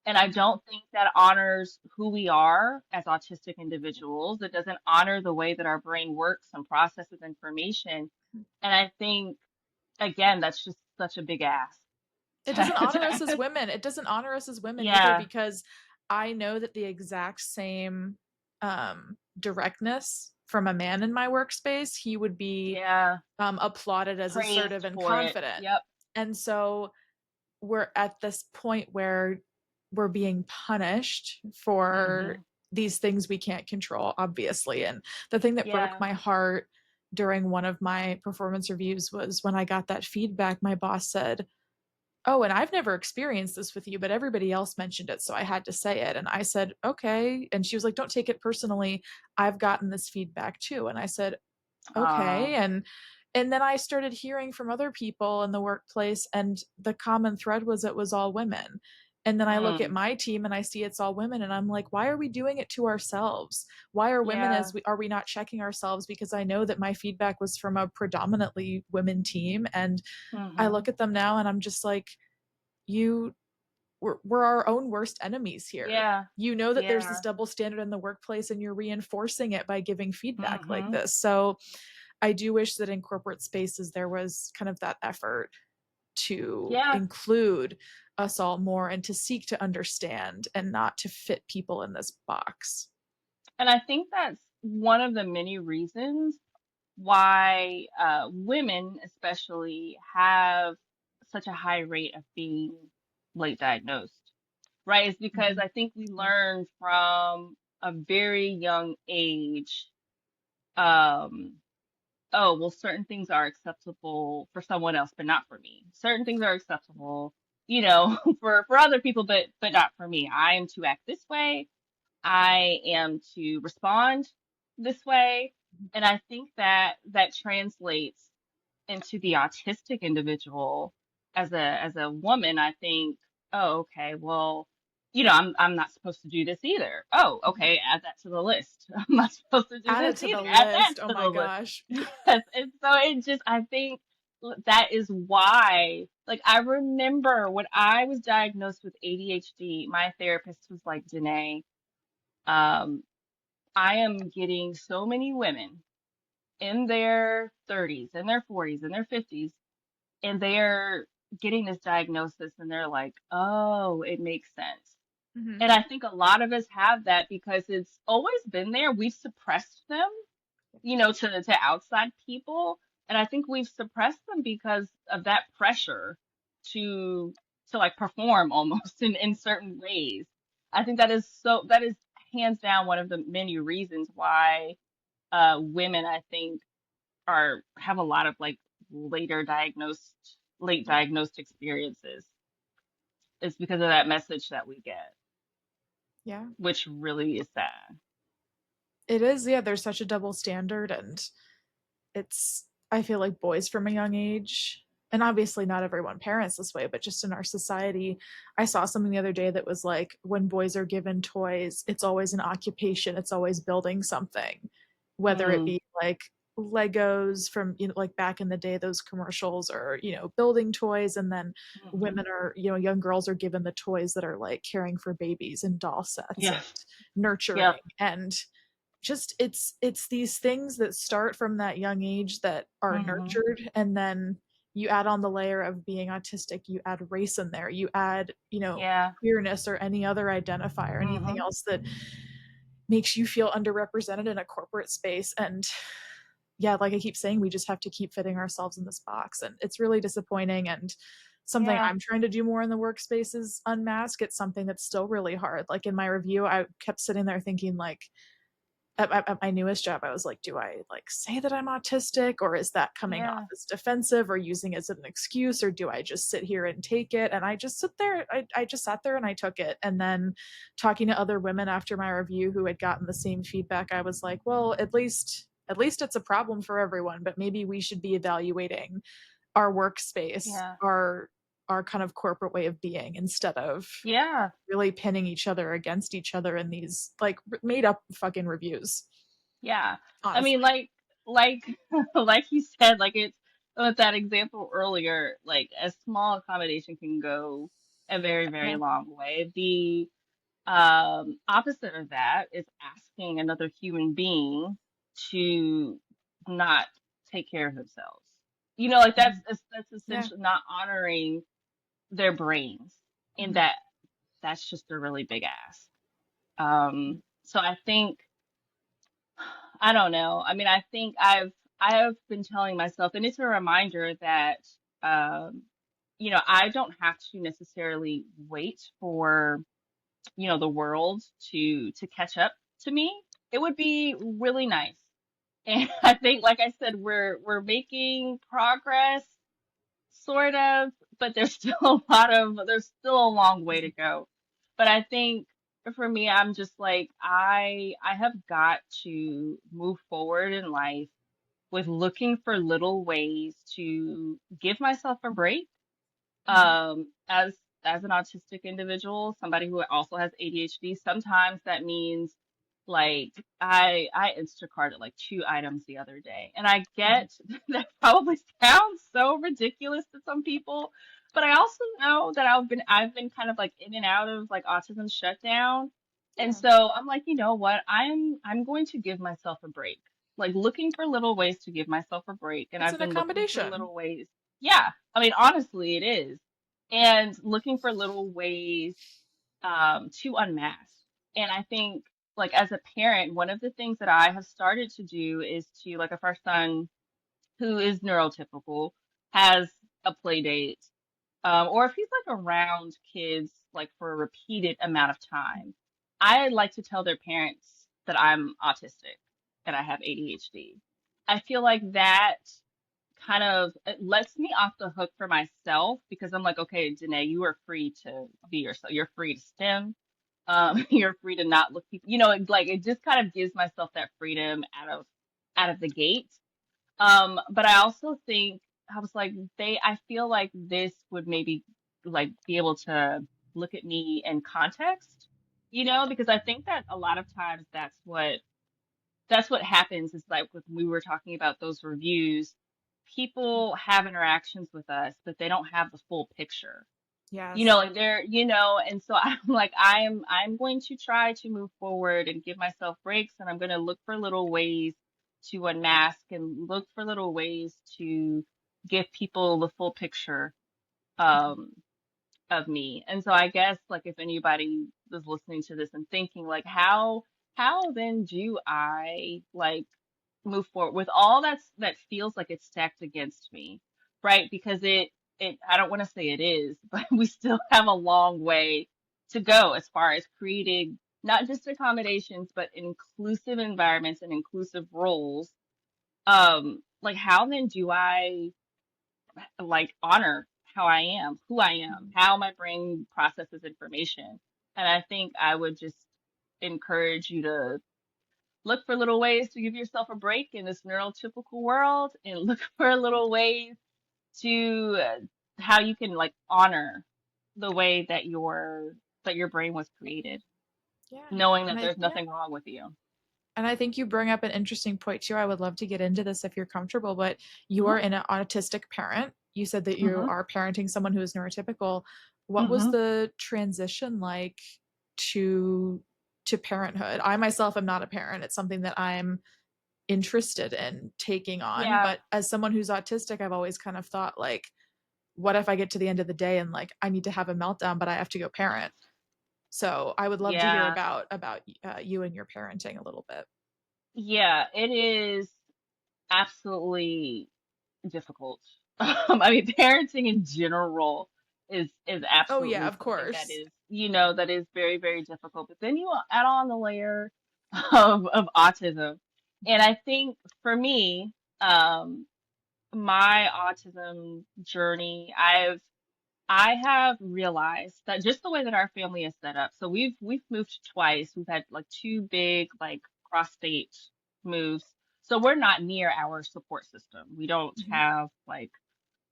and I don't think that honors who we are as autistic individuals. It doesn't honor the way that our brain works and processes information. And I think, again, that's just such a big ask. It doesn't honor To us as ask. women. It doesn't honor us as women either, Yeah, because I know that the exact same directness from a man in my workspace, he would be yeah, applauded as assertive praised and for it. confident. Yep. And so we're at this point where we're being punished for Hmm. these things we can't control, obviously. And the thing that broke Yeah. my heart during one of my performance reviews was when I got that feedback. My boss said, "Oh, and I've never experienced this with you, but everybody else mentioned it, so I had to say it." And I said, "Okay." And she was like, "Don't take it personally. I've gotten this feedback too." And I said, "Okay." Um, And then I started hearing from other people in the workplace, and the common thread was it was all women. And then I look at mm, my team and I see it's all women, and I'm like, why are we doing it to ourselves? Why are women yeah. as we are we not checking ourselves? Because I know that my feedback was from a predominantly women team, and I Hmm. look at them now and I'm just like, you we're our own worst enemies here. Yeah. You know that there's this Yeah. double standard in the workplace, and you're reinforcing it by giving feedback like Hmm. this. So I do wish that in corporate spaces there was kind of that effort to Yeah. include us all more and to seek to understand and not to fit people in this box. And I think one of the many reasons why women, especially, have such a high rate of being late diagnosed, right? Is because Mhm. I think we Yeah. learn from a very young age, um, oh, well, certain things are acceptable for someone else, but not for me. Certain things are acceptable, for other people, but not for me. I am to act this way. I am to respond this way. And I think that that translates into the autistic individual as a woman. I think, oh, okay, well, I'm not supposed to do this either. Oh, Mhm. okay, add that to the list. I'm not supposed to do Add this it to the either. Add that list. Oh to my the list. gosh. Yes. And so it just, I think that is why, like, I remember when I was diagnosed with ADHD, my therapist was like, Danae, um, I am getting so many women in their 30s, in their 40s, in their 50s, and they're getting this diagnosis and they're like, oh, it makes sense. Mhm. And I think a lot of us have that because it's always been there. We've suppressed them, to outside people. And I think we've suppressed them because of that pressure to to like perform almost in certain ways. I think that is hands down one of the many reasons why women, I think, are have a lot of like late Yeah. diagnosed experiences. It's because of that message that we get, Yeah. which really is sad. It is. Yeah, there's such a double standard, and it's I feel like boys from a young age, and obviously not everyone parents this way, but just in our society, I saw something the other day that was like when boys are given toys, it's always an occupation, it's always building something, whether it Mm, be like Legos from, like back in the day, those commercials, or building toys. And then hmm. women are, young girls are given the toys that are like caring for babies and doll sets and Yes. nurturing. Yep. And just it's these things that start from that young age that are Hmm. nurtured, and then you add on the layer of being autistic, you add race in there, you add Yeah. queerness or any other identifier, anything Hmm. else that makes you feel underrepresented in a corporate space. And yeah, like I keep saying, we just have to keep fitting ourselves in this box, and it's really disappointing. And something Yeah. I'm trying to do more in the workspace is unmask. It's something that's still really hard. Like in my review, I kept sitting there thinking, like, at my newest job, I was like, do I like say that I'm autistic, or is that coming off Yeah. as defensive or using it as an excuse, or do I just sit here and take it? And I just sit there. I just sat there and I took it. And then talking to other women after my review who had gotten the same feedback, I was like, well, at least it's a problem for everyone, but maybe we should be evaluating our workspace, Yeah. our kind of corporate way of being, instead of Yeah. really pinning each other against each other in these like made up fucking reviews. Yeah. I Honestly. mean, like, like you said, like it's with that example earlier, like a small accommodation can go a very, very Yeah. long way. The opposite of that is asking another human being to not take care of themselves. Like Mhm. that's Yeah. essentially not honoring their brains, and Mhm. that's just a really big ask. So I think, I don't know. I mean, I think I have been telling myself, and it's a reminder that um, I don't have to necessarily wait for, the world to catch up to me. It would be really nice. And I think, like I said, we're making progress, sort of, but there's still a long way to go. But I think for me, I'm just like, I have got to move forward in life with looking for little ways to give myself a break. Mhm. As an autistic individual, somebody who also has ADHD, sometimes that means, like, I Instacarted like 2 items the other day, and I Mhm. get that probably sounds so ridiculous to some people, but I also know that I've been kind of like in and out of like autism shutdown, and Yeah. so I'm like, you know what, I'm going to give myself a break, like looking for little ways to give myself a break, and It's I've an been looking for accommodation. little ways. Yeah, I mean, honestly, it is. And looking for little ways to unmask. And I think like as a parent, one of the things that I have started to do is to, like, if our son, who is neurotypical, has a play date, or if he's like around kids like for a repeated amount of time, I like to tell their parents that I'm autistic and I have ADHD. I feel like that kind of it lets me off the hook for myself because I'm like, okay, Danae, you are free to be yourself. You're free to STEM. You're free to not look people. Like it just kind of gives myself that freedom out of the gate. But I also think I was like, I feel like this would maybe like be able to look at me in context, because I think that a lot of times that's what happens is like when we were talking about those reviews, people have interactions with us, but they don't have the full picture. Yes. Like and so I'm like, I'm going to try to move forward and give myself breaks, and I'm going to look for little ways to unmask and look for little ways to give people the full picture um of me. And so I guess like if anybody was listening to this and thinking like how then do I like move forward with all that feels like it's stacked against me, right? Because it I don't want to say it is, but we still have a long way to go as far as creating not just accommodations, but inclusive environments and inclusive roles. Like how then do I like honor how I am, who I am, how my brain processes information? And I think I would just encourage you to look for little ways to give yourself a break in this neurotypical world and look for little ways to how you can like honor the way that your brain was created, Yeah. knowing And that I there's yeah. nothing wrong with you. And I think you bring up an interesting point too. I would love to get into this if you're comfortable, but you Hmm. are an autistic parent. You said that you Hmm. are parenting someone who is neurotypical. What was Hmm. the transition like to parenthood? I myself am not a parent. It's something that I'm interested in taking on, Yeah, but as someone who's autistic, I've always kind of thought like, what if I get to the end of the day and like I need to have a meltdown, but I have to go parent? So I would love to hear yeah, about you and your parenting a little bit. yeah. It is absolutely difficult. I mean, parenting in general is Oh yeah, absolutely of something that course. is, that is very, very difficult. But then you add on the layer of autism. And I think for me, um, my autism journey, I have realized that just the way that our family is set up. So we've moved twice. We've had like two big like cross state moves. So we're not near our support system. We don't Mhm. have like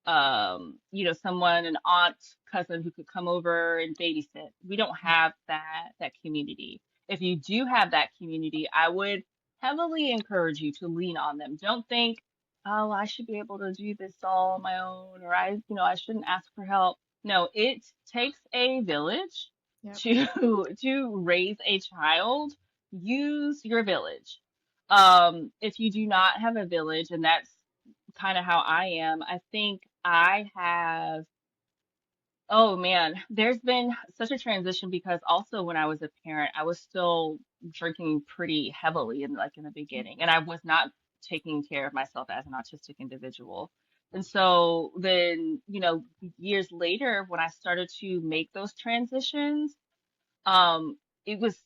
someone, an aunt, cousin who could come over and babysit. We don't have that community. If you do have that community, I would heavily encourage you to lean on them. Don't think, oh, I should be able to do this all on my own, or I shouldn't ask for help. No, it takes a village Yep. to to raise a child. Use your village. If you do not have a village, and that's kind of how I am. I think I have, oh man, there's been such a transition because also when I was a parent, I was still drinking pretty heavily in the beginning, and I was not taking care of myself as an autistic individual. And so then, years later, when I started to make those transitions, um, it was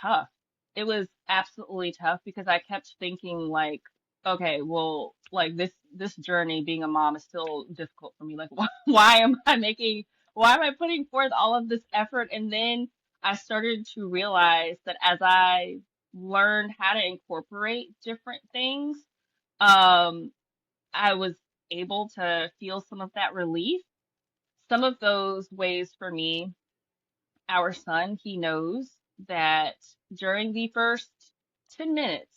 tough. It was absolutely tough because I kept thinking like, okay, well, like this journey being a mom is still difficult for me. Like, why am I putting forth all of this effort? And then I started to realize that as I learned how to incorporate different things, um, I was able to feel some of that relief. Some of those ways for me, our son, he knows that during the first 10 minutes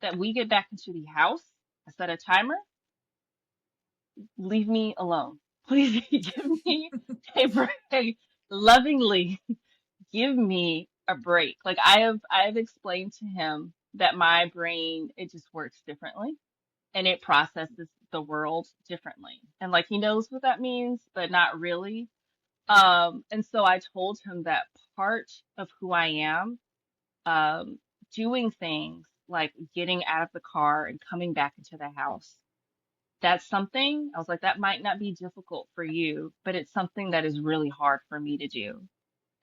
that we get back into the house, I set a timer, leave me alone. Please give me a break. Lovingly give me a break. Like I have explained to him that my brain, it just works differently and it processes the world differently. And like he knows what that means, but not really. And so I told him that part of who I am, um, doing things like getting out of the car and coming back into the house, that's something I was like, that might not be difficult for you, but it's something that is really hard for me to do.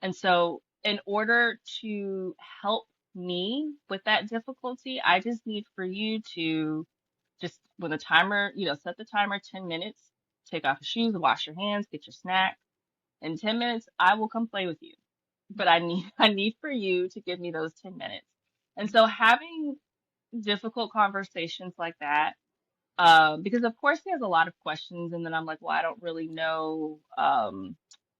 And so, in order to help me with that difficulty, I just need for you to just with a timer, set the timer 10 minutes, take off your shoes, wash your hands, get your snack. In 10 minutes, I will come play with you. But I need for you to give me those 10 minutes. And so having difficult conversations like that, because of course he has a lot of questions, and then I'm like, well, I don't really know,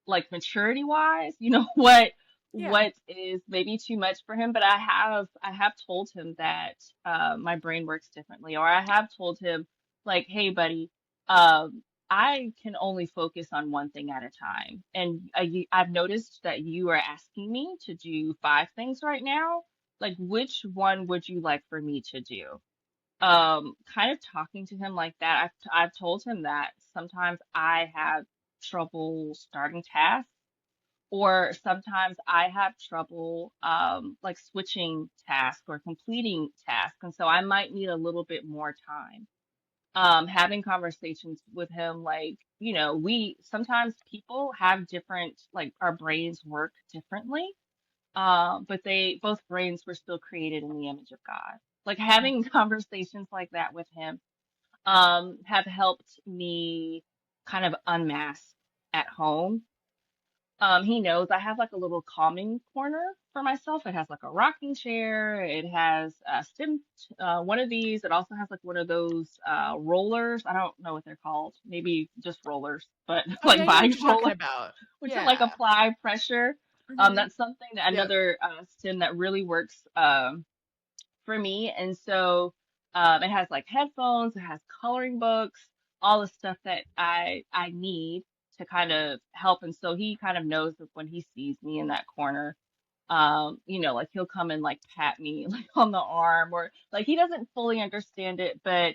like maturity wise, what Yeah. what is maybe too much for him. But I have told him that my brain works differently, or I have told him like, hey, buddy, I can only focus on one thing at a time, and I've noticed that you are asking me to do five things right now. Like, which one would you like for me to do? Kind of talking to him like that. I've told him that sometimes I have trouble starting tasks, or sometimes I have trouble like switching tasks or completing tasks, and so I might need a little bit more time. Having conversations with him, like, we sometimes people have different, like, our brains work differently, but they both brains were still created in the image of God. Like having conversations like that with him have helped me kind of unmask at home. He knows I have like a little calming corner for myself. It has like a rocking chair. It has a one of these. It also has like one of those rollers. I don't know what they're called. Maybe just rollers, but Oh, like yeah, I know what body you're talking roller, about. which is like Yeah. apply pressure. Mhm. That's something that Yep. another stim that really works. For me. And so it has like headphones, it has coloring books, all the stuff that I need to kind of help. And so he kind of knows that when he sees me in that corner, like he'll come and like pat me like on the arm, or like he doesn't fully understand it, but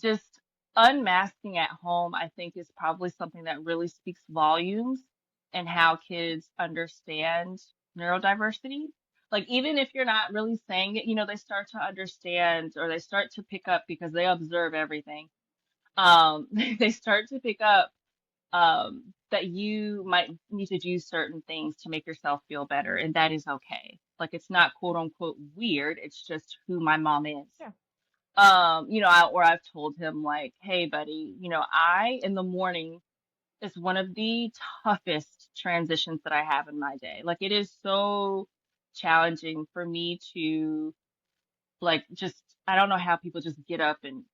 just unmasking at home, I think, is probably something that really speaks volumes and how kids understand neurodiversity. Like, even if you're not really saying it, they start to understand, or they start to pick up because they observe everything. They start to pick up that you might need to do certain things to make yourself feel better, and that is okay. Like, it's not quote unquote weird, it's just who my mom is. Yeah. Or I've told him like, hey, buddy, I in the morning is one of the toughest transitions that I have in my day. Like, it is so challenging for me to like just, I don't know how people just get up and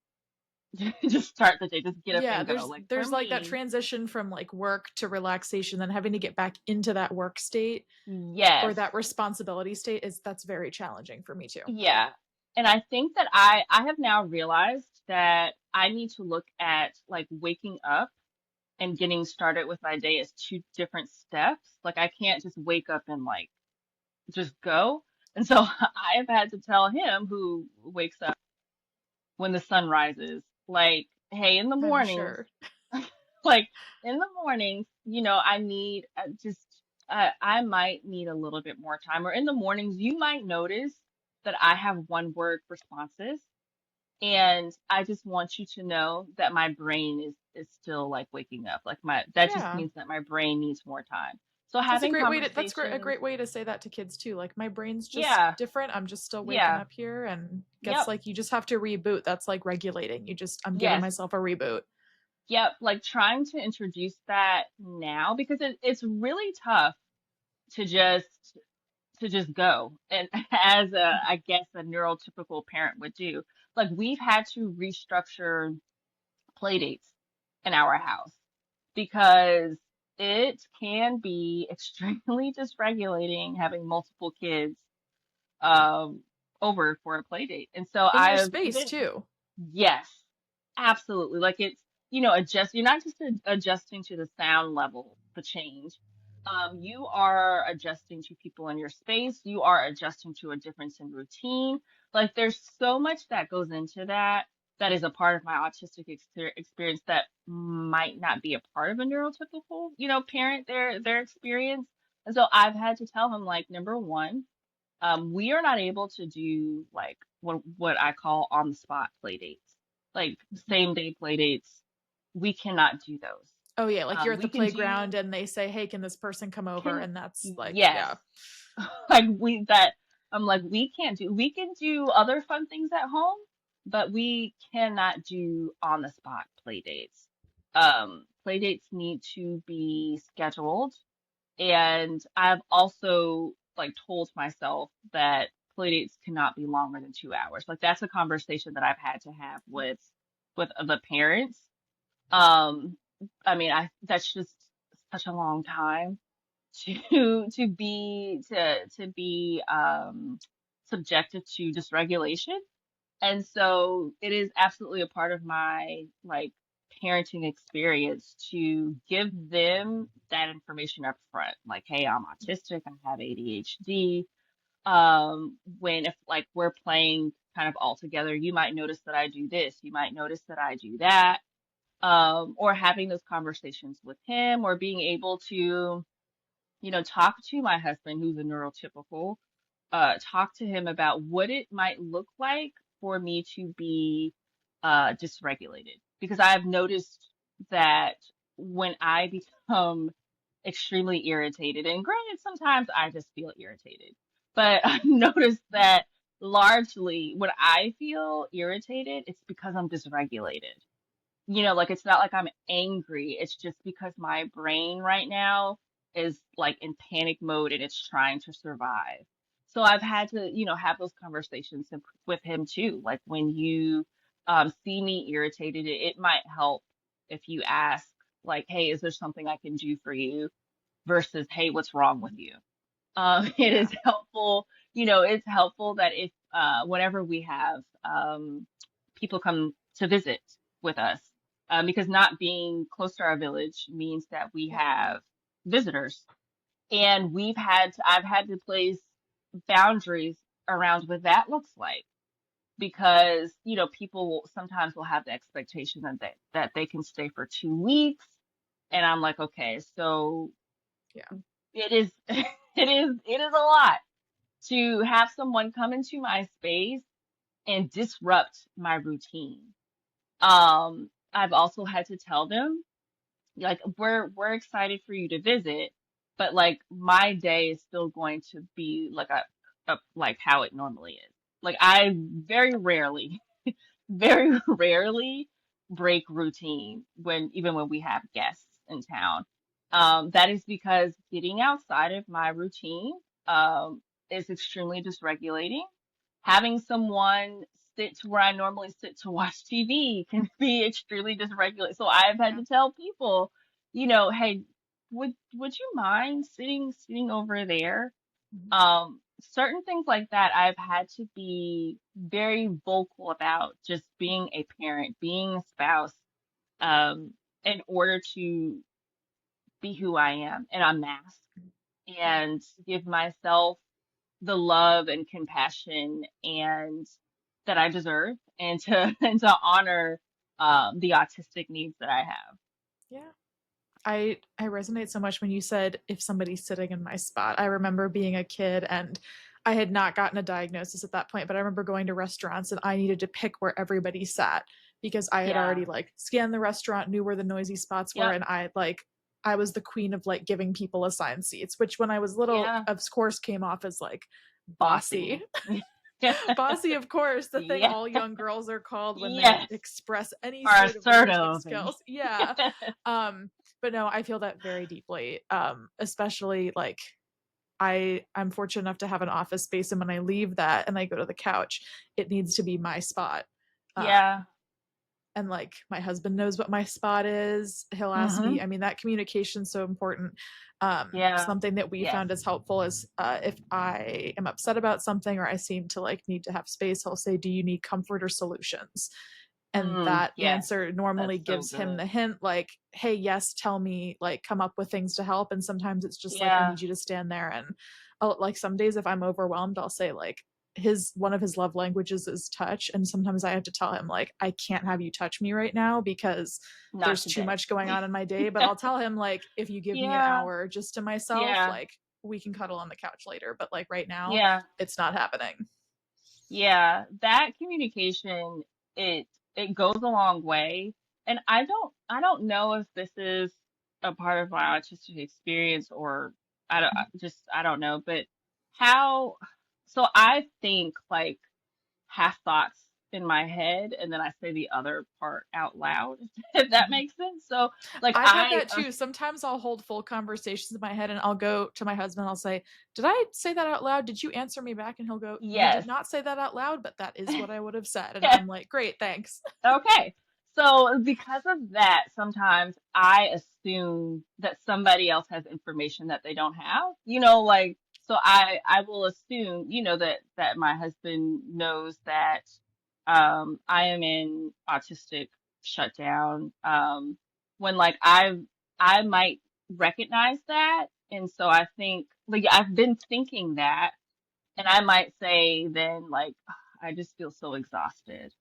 just start the day, just get up Yeah, and go. there's Like for there's like that me, transition from like work to relaxation, then having to get back into that work state or yes, that responsibility state is that's very challenging for me too. yeah. And I think that I have now realized that I need to look at like waking up and getting started with my day as two different steps. Like I can't just wake up and like just go. And so I have had to tell him, who wakes up when the sun rises, like, hey, in the I'm mornings, sure. like in the mornings, I need just I might need a little bit more time. Or in the mornings, you might notice that I have one word responses. And I just want you to know that my brain is still like waking up. Like my that just Yeah. means that my brain needs more time. So That's a having great way to a conversations, great way to say that to kids too. Like my brain's just yeah, different. I'm just still waking yeah, up here and gets yep, like you just have to reboot. That's like regulating. I'm giving yes, myself a reboot. yep. Like trying to introduce that now, because it's really tough to just go, and as I guess a neurotypical parent would do. Like we've had to restructure play dates in our house because it can be extremely dysregulating having multiple kids um, over for a play date. And so In your I've space even, too. yes, absolutely. Like it's, you're not just adjusting to the sound level, the change. You are adjusting to people in your space. You are adjusting to a difference in routine. Like there's so much that goes into that that is a part of my autistic experience that might not be a part of a neurotypical, parent, their experience. And so I've had to tell him like, number one, We are not able to do like what I call on the spot play dates, like same day play dates. We cannot do those. Oh yeah, like you're at the We can playground do and they say, "Hey, can this person come over?" can And that's like, yes, yeah, like we that I'm like we can't do. We can do other fun things at home, but we cannot do on the spot play dates. Play dates need to be scheduled, and I've also like told myself that play dates cannot be longer than 2 hours. Like that's a conversation that I've had to have with the parents. Um, I mean, I that's just such a long time to be subjected to dysregulation. And so it is absolutely a part of my like parenting experience to give them that information up front. Like, hey, I'm autistic, I have ADHD. When if like we're playing kind of all together, you might notice that I do this, you might notice that I do that. Or having those conversations with him or being able to, talk to my husband who's a neurotypical, talk to him about what it might look like for me to be dysregulated. Because I've noticed that when I become extremely irritated, and granted, sometimes I just feel irritated, but I've noticed that largely when I feel irritated, it's because I'm dysregulated. Like it's not like I'm angry. It's just because my brain right now is like in panic mode and it's trying to survive. So I've had to, have those conversations with him too. Like when you see me irritated, it might help if you ask, like, hey, is there something I can do for you? Versus, hey, what's wrong with you? It is yeah, helpful, it's helpful that if whenever we have people come to visit with us, because not being close to our village means that we yeah, have visitors, and I've had to place boundaries around what that looks like because people sometimes will have the expectation that they can stay for 2 weeks, and I'm like, okay, so yeah, it is it is a lot to have someone come into my space and disrupt my routine. I've also had to tell them, like, we're excited for you to visit, but like my day is still going to be like a like how it normally is. Like I very rarely, very rarely break routine even when we have guests in town. That is because getting outside of my routine is extremely dysregulating. Having someone sit to where I normally sit to watch TV can be extremely dysregulating. So I've had yeah. to tell people, hey, would you mind sitting over there? Mhm. Certain things like that, I've had to be very vocal about just being a parent, being a spouse, um, in order to be who I am and unmask Yeah. and give myself the love and compassion and that I deserve and to and to honor the autistic needs that I have. Yeah. I resonate so much when you said if somebody's sitting in my spot. I remember being a kid and I had not gotten a diagnosis at that point, but I remember going to restaurants and I needed to pick where everybody sat because I had Yeah. already like scanned the restaurant, knew where the noisy spots were, Yep. and I was the queen of like giving people assigned seats, which when I was little, Yeah. of course, came off as like bossy. Bossy. Bossy, of course, the thing Yeah. all young girls are called when they Yes. express any Are sort of leadership assertive and skills. Yeah. Um, but no, I feel that very deeply. Especially like I'm fortunate enough to have an office space, and when I leave that and I go to the couch, it needs to be my spot. Uh, yeah. and like my husband knows what my spot is. He'll ask me. Hmm. I mean, that communication's so important. Yeah. Something that we Yes. found is helpful is if I am upset about something or I seem to like need to have space, he'll say, "Do you need comfort or solutions?" And that Yes. answer normally That's so gives him good. the hint, like, "Hey, yes, tell me, like, come up with things to help." And sometimes it's just like, "I Yeah. need you to stand there." And like some days, if I'm overwhelmed, I'll say like, his one of his love languages is touch, and sometimes I have to tell him like, I can't have you touch me right now because Not there's too today. much going on in my day. But I'll tell him like, if you give me an Yeah. hour just to myself, Yeah. like, we can cuddle on the couch later, but like right now, Yeah. it's not happening. Yeah, that communication, it it goes a long way. And I don't know if this is a part of my autistic experience, or I don't know, but how, so I think like half thoughts in my head and then I say the other part out loud, if that makes sense. So like I've had that too. Sometimes I'll hold full conversations in my head and I'll go to my husband. I'll say, "Did I say that out loud? Did you answer me back?" And he'll go, "You did yes. not say that out loud, but that is what I would have said." And I'm like, "Great, thanks." Okay. So because of that, sometimes I assume that somebody else has information that they don't have. Like, so I will assume, that my husband knows that I am in autistic shutdown. When like I might recognize that. And so I think like I've been thinking that, and I might say then like, I just feel so exhausted,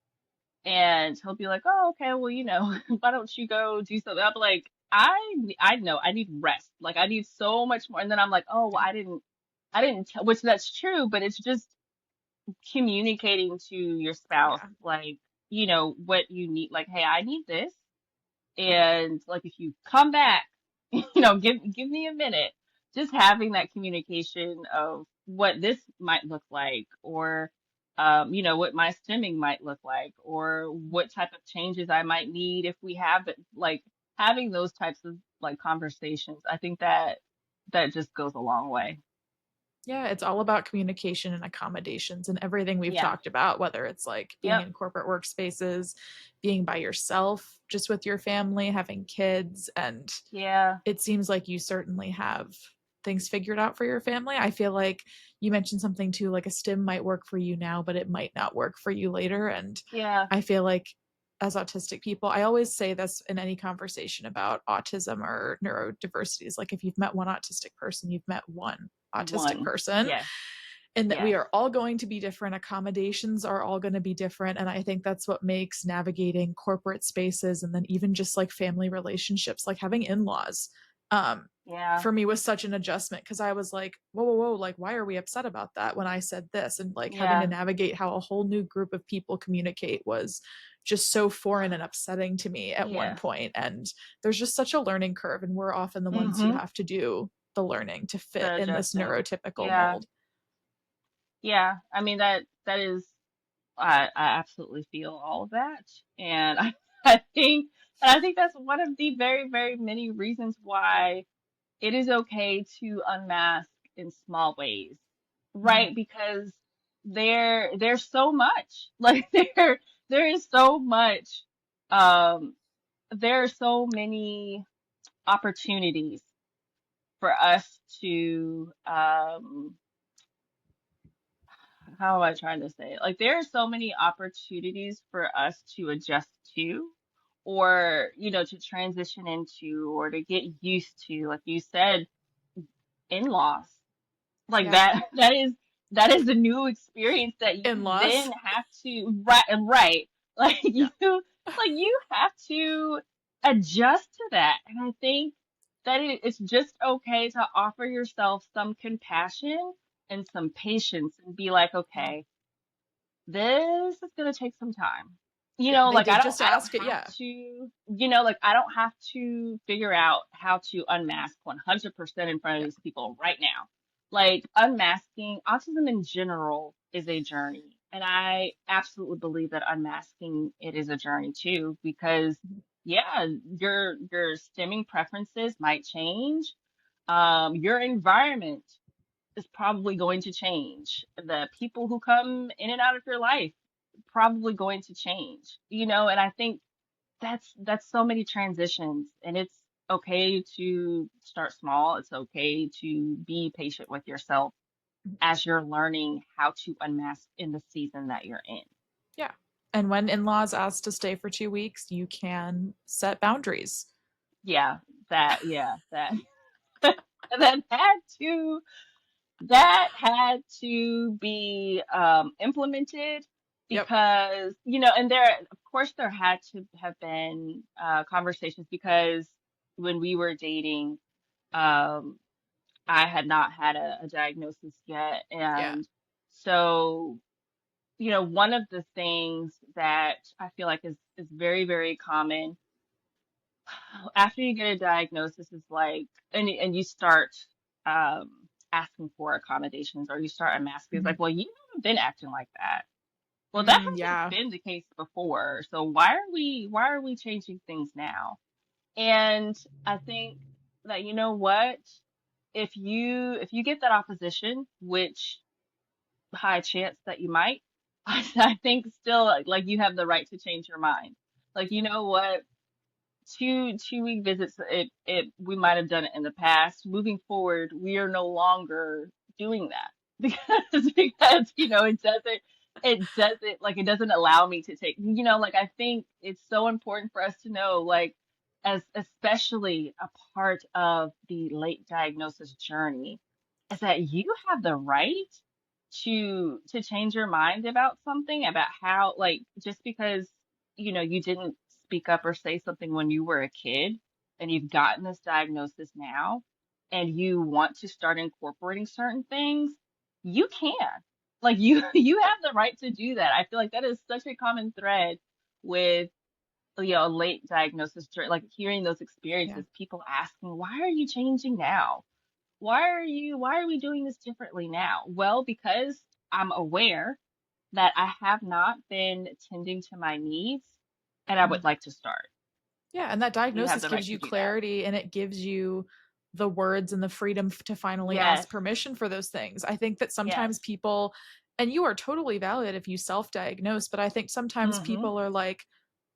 and he'll be like, "Oh, okay, well, why don't you go do something?" I'm like, I know I need rest. Like I need so much more. And then I'm like, "Oh, well, I didn't tell," which that's true, but it's just communicating to your spouse, Yeah. like, what you need. Like, hey, I need this, and like if you come back, give me a minute. Just having that communication of what this might look like, or what my stimming might look like, or what type of changes I might need if we have it. Like having those types of like conversations, I think that just goes a long way. Yeah, it's all about communication and accommodations and everything we've Yeah. talked about, whether it's like being Yep. in corporate workspaces, being by yourself, just with your family, having kids. And Yeah. it seems like you certainly have things figured out for your family. I feel like you mentioned something too, like a stim might work for you now, but it might not work for you later. And Yeah. I feel like as autistic people, I always say this in any conversation about autism or neurodiversity is like if you've met one autistic person, you've met one autistic One. person, Yes. and that we Yes. are all going to be different. Accommodations are all going to be different. And I think that's what makes navigating corporate spaces and then even just like family relationships, like having in laws, Yeah. for me was such an adjustment because I was like, whoa, whoa, whoa, like, why are we upset about that when I said this? And like having to Yeah. navigate how a whole new group of people communicate was just so foreign and upsetting to me at one Yes. point. And there's just such a learning curve. And we're often the ones who Mm-hmm. have to do the learning to fit The in this adjusting. neurotypical Yeah. mold. Yeah. I mean that is, I absolutely feel all of that. And I think that's one of the very, very many reasons why it is okay to unmask in small ways. Mhm. Right? Because there's so much. Like there is so much, um there are so many opportunities for us to, how am I trying to say it? Like there are so many opportunities for us to adjust to, or, to transition into, or to get used to, like you said, in-laws. Like Yeah. that is a new experience that In you then laws. have to, right. Like Yeah. you have to adjust to that. And I think that it's just okay to offer yourself some compassion and some patience and be like, okay, this is gonna take some time. Yeah. They Like did I don't just I don't ask it. have Yeah. to, like I don't have to figure out how to unmask 100% in front of Yeah. these people right now. Like unmasking, autism in general is a journey. And I absolutely believe that unmasking it is a journey too, because yeah, your stimming preferences might change. Your environment is probably going to change. The people who come in and out of your life probably going to change. And I think that's so many transitions, and it's okay to start small. It's okay to be patient with yourself as you're learning how to unmask in the season that you're in. Yeah. And when in laws ask to stay for 2 weeks, you can set boundaries. Yeah, that that had to that had to be implemented, Yep. because and there, of course, there had to have been conversations, because when we were dating, um I had not had a diagnosis yet. Yeah. And so, one of the things that I feel like is very, very common after you get a diagnosis is like, and you start asking for accommodations, or you start unmasking. It's Mhm. like, well, you haven't been acting like that. Well, that hasn't Yeah. been the case before. So why are we changing things now? And I think that, you know what? If you get that opposition, which high chance that you might, I think still like you have the right to change your mind. Like, you know what? 2 week visits, it we might have done it in the past. Moving forward, we are no longer doing that because it doesn't allow me to take, like, I think it's so important for us to know, like, as especially a part of the late diagnosis journey, is that you have the right to change your mind about something, about how, like, just because you didn't speak up or say something when you were a kid, and you've gotten this diagnosis now, and you want to start incorporating certain things, you can. Like, you you have the right to do that. I feel like that is such a common thread with, late diagnosis, like hearing those Yeah. experiences, people asking, why are you changing now? Why are we doing this differently now? Well, because I'm aware that I have not been tending to my needs, and I would Mhm. like to start. Yeah, and that You have diagnosis the gives right to you do that. clarity and it gives you the words and the freedom to finally Yes, ask permission for those things. I think that sometimes yes. people, and you are totally valid if you self-diagnose, but I think sometimes Hmm. people are like,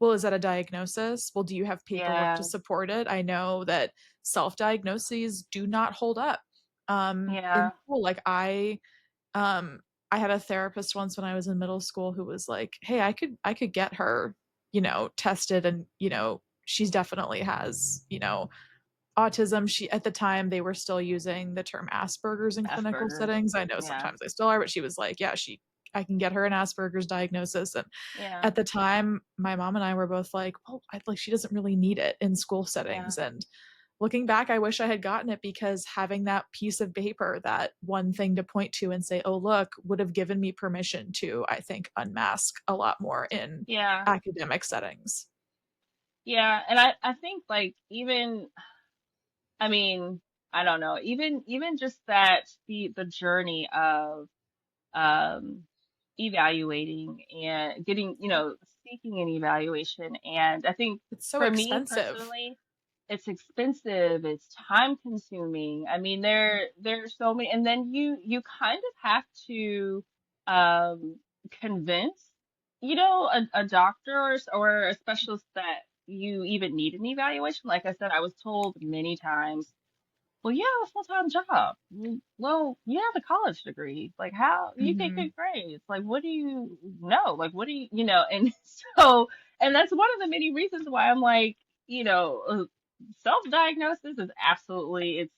well, is that a diagnosis? Well, do you have paperwork to Yeah, support it? I know that self-diagnoses do not hold up. In yeah. school, like um I had a therapist once when I was in middle school who was like, "Hey, I could get her, tested and, she's definitely has, autism." She At the time they were still using the term Asperger's in clinical Asperger's. settings. I know Yeah, sometimes they still are, but she was like, "Yeah, she I can get her an Asperger's diagnosis." And yeah, at the time, my mom and I were both like, "Well, she doesn't really need it in school yeah, settings." And looking back, I wish I had gotten it because having that piece of paper, that one thing to point to and say, "Oh, look," would have given me permission to, I think, unmask a lot more in yeah, academic settings. yeah. And I think, like, even, I mean, I don't know, even just that, the journey of um evaluating and getting, seeking an evaluation. And I think It's so for me expensive. personally, it's expensive, it's time consuming. I mean, there's so many, and then you kind of have to um convince, a doctor, or a specialist that you even need an evaluation. Like I said, I was told many times, well, you have a full-time job. Well, you have a college degree. Like, how you get Mhm. good grades? Like, what do you know? Like, what do And so, and that's one of the many reasons why I'm like, self-diagnosis is absolutely,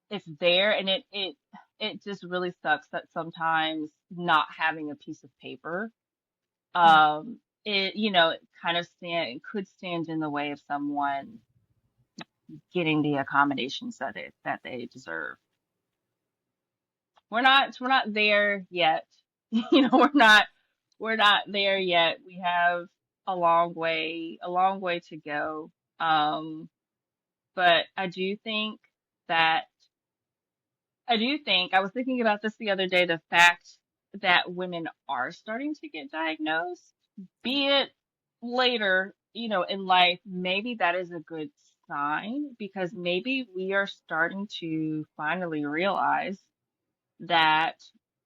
it's there, and it just really sucks that sometimes not having a piece of paper, Yeah. it kind of could stand in the way of someone getting the accommodations that they deserve. We're not there yet. We're not there yet. We have a long way to go. Um, but that I was thinking about this the other day, the fact that women are starting to get diagnosed, Yeah. be it later, in life, maybe that is a good sign, because maybe we are starting to finally realize that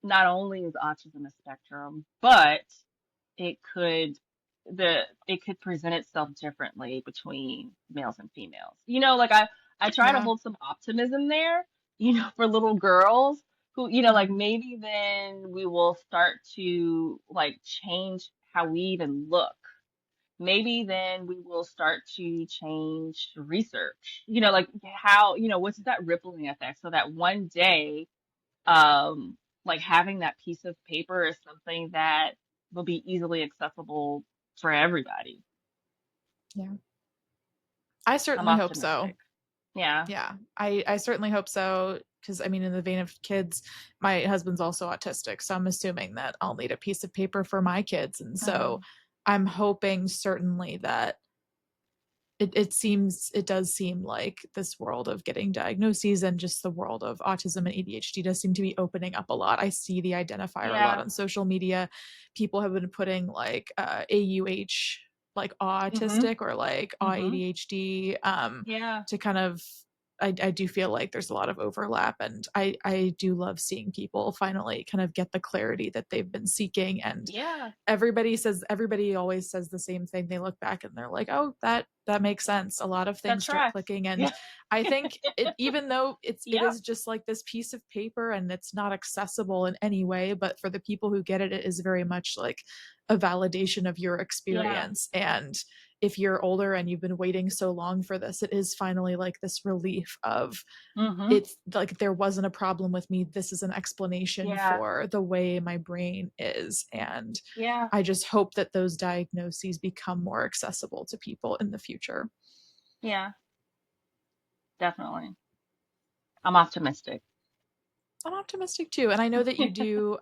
not only is autism a spectrum, but it could it could present itself differently between males and females. Like, I try to Yeah. hold some optimism there, for little girls who, like, Mhm. maybe then we will start to, like, change how we even look. Maybe then we will start to change research, like, how, what's that rippling effect, so that one day, um, like, having that piece of paper is something that will be easily accessible for everybody. Yeah. I I'm certainly hope so. optimistic. Yeah. Yeah. I certainly hope so because I mean, in the vein of kids, my husband's also autistic, so I'm assuming that I'll need a piece of paper for my kids. And so Mm, I'm hoping certainly that it does seem like this world of getting diagnoses and just the world of autism and ADHD does seem to be opening up a lot. I see the identifier a lot yeah. on social media. People have been putting like AUH, like Mhm. autistic or like Mhm. ADHD, Yeah. to kind of I do feel like there's a lot of overlap, and I do love seeing people finally kind of get the clarity that they've been seeking. And Yeah. everybody always says the same thing. They look back and they're like, oh, that makes sense. A lot of That things start tracks. clicking. And Yeah. I think it, even though it Yep. is just like this piece of paper and it's not accessible in any way, but for the people who get it, it is very much like a validation of your Yeah. experience. And if you're older and you've been waiting so long for this, it is finally like this relief of, Mhm. it's like there wasn't a problem with me. This is an explanation Yeah. for the way my brain is. And Yeah. I just hope that those diagnoses become more accessible to people in the future. Yeah. Definitely. I'm optimistic. I'm optimistic too. And I know that you do.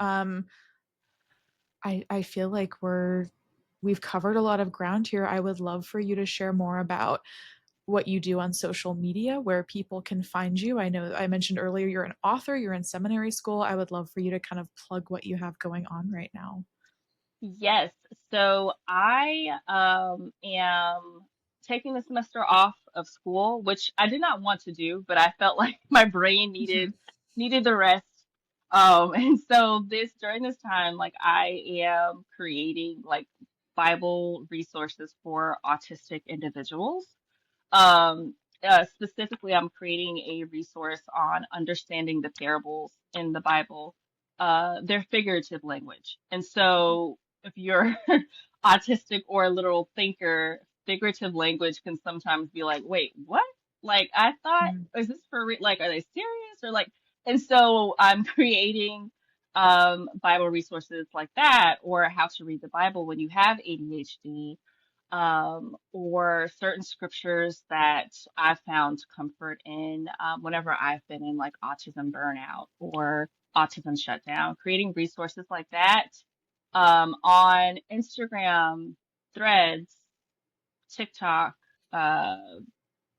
I feel like we've covered a lot of ground here. I would love for you to share more about what you do on social media, where people can find you. I know I mentioned earlier you're an author, you're in seminary school. I would love for you to kind of plug what you have going on right now. Yes. So I am taking the semester off of school, which I did not want to do, but I felt like my brain needed the rest. And so this during this time, like I am creating like Bible resources for autistic individuals. Um, Specifically, I'm creating a resource on understanding the parables in the Bible. They're figurative language. And so if you're autistic or a literal thinker, figurative language can sometimes be like, wait, what? Like, I thought, Mm, is this for like, are they serious? Or like, and so I'm creating Bible resources like that, or how to read the Bible when you have ADHD, or certain scriptures that I've found comfort in whenever I've been in like autism burnout or autism shutdown, creating resources like that on Instagram, Threads, TikTok, uh,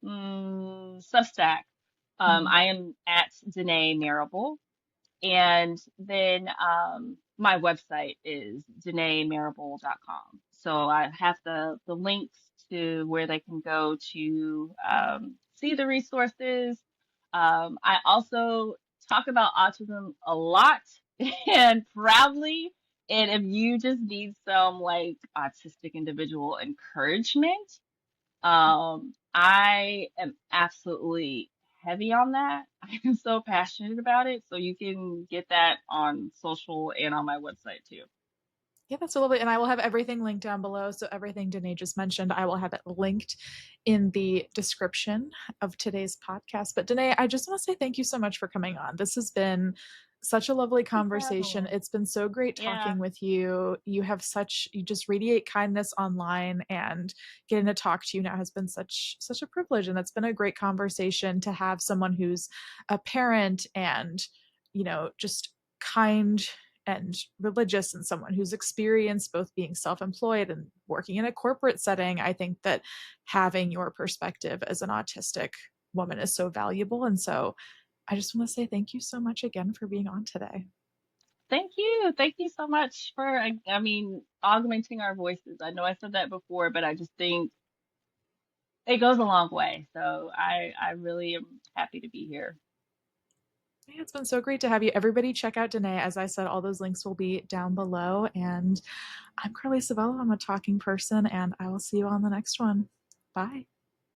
Substack. mhm, I am at Denea Marable. And then my website is deneamarable.com. So I have the links to where they can go to see the resources. I also talk about autism a lot and proudly. And if you just need some like autistic individual encouragement, I am absolutely heavy on that. I am so passionate about it. So you can get that on social and on my website too. yeah, that's a little bit, and I will have everything linked down below. So everything Danae just mentioned, I will have it linked in the description of today's podcast. But Danae, I just want to say thank you so much for coming on. This has been such a lovely Thanks for having conversation. me. It's been so great Yeah. talking with you. You just radiate kindness online, and getting to talk to you now has been such a privilege. And that's been a great conversation to have someone who's a parent and, just kind and religious, and someone who's experienced both being self-employed and working in a corporate setting. I think that having your perspective as an autistic woman is so valuable. And so I just want to say thank you so much again for being on today. Thank you. Thank you so much for, I mean, augmenting our voices. I know I said that before, but I just think it goes a long way. So I really am happy to be here. Yeah, it's been so great to have you. Everybody check out Danae. As I said, all those links will be down below. And I'm Carly Sabella. I'm a talking person, and I will see you on the next one. Bye.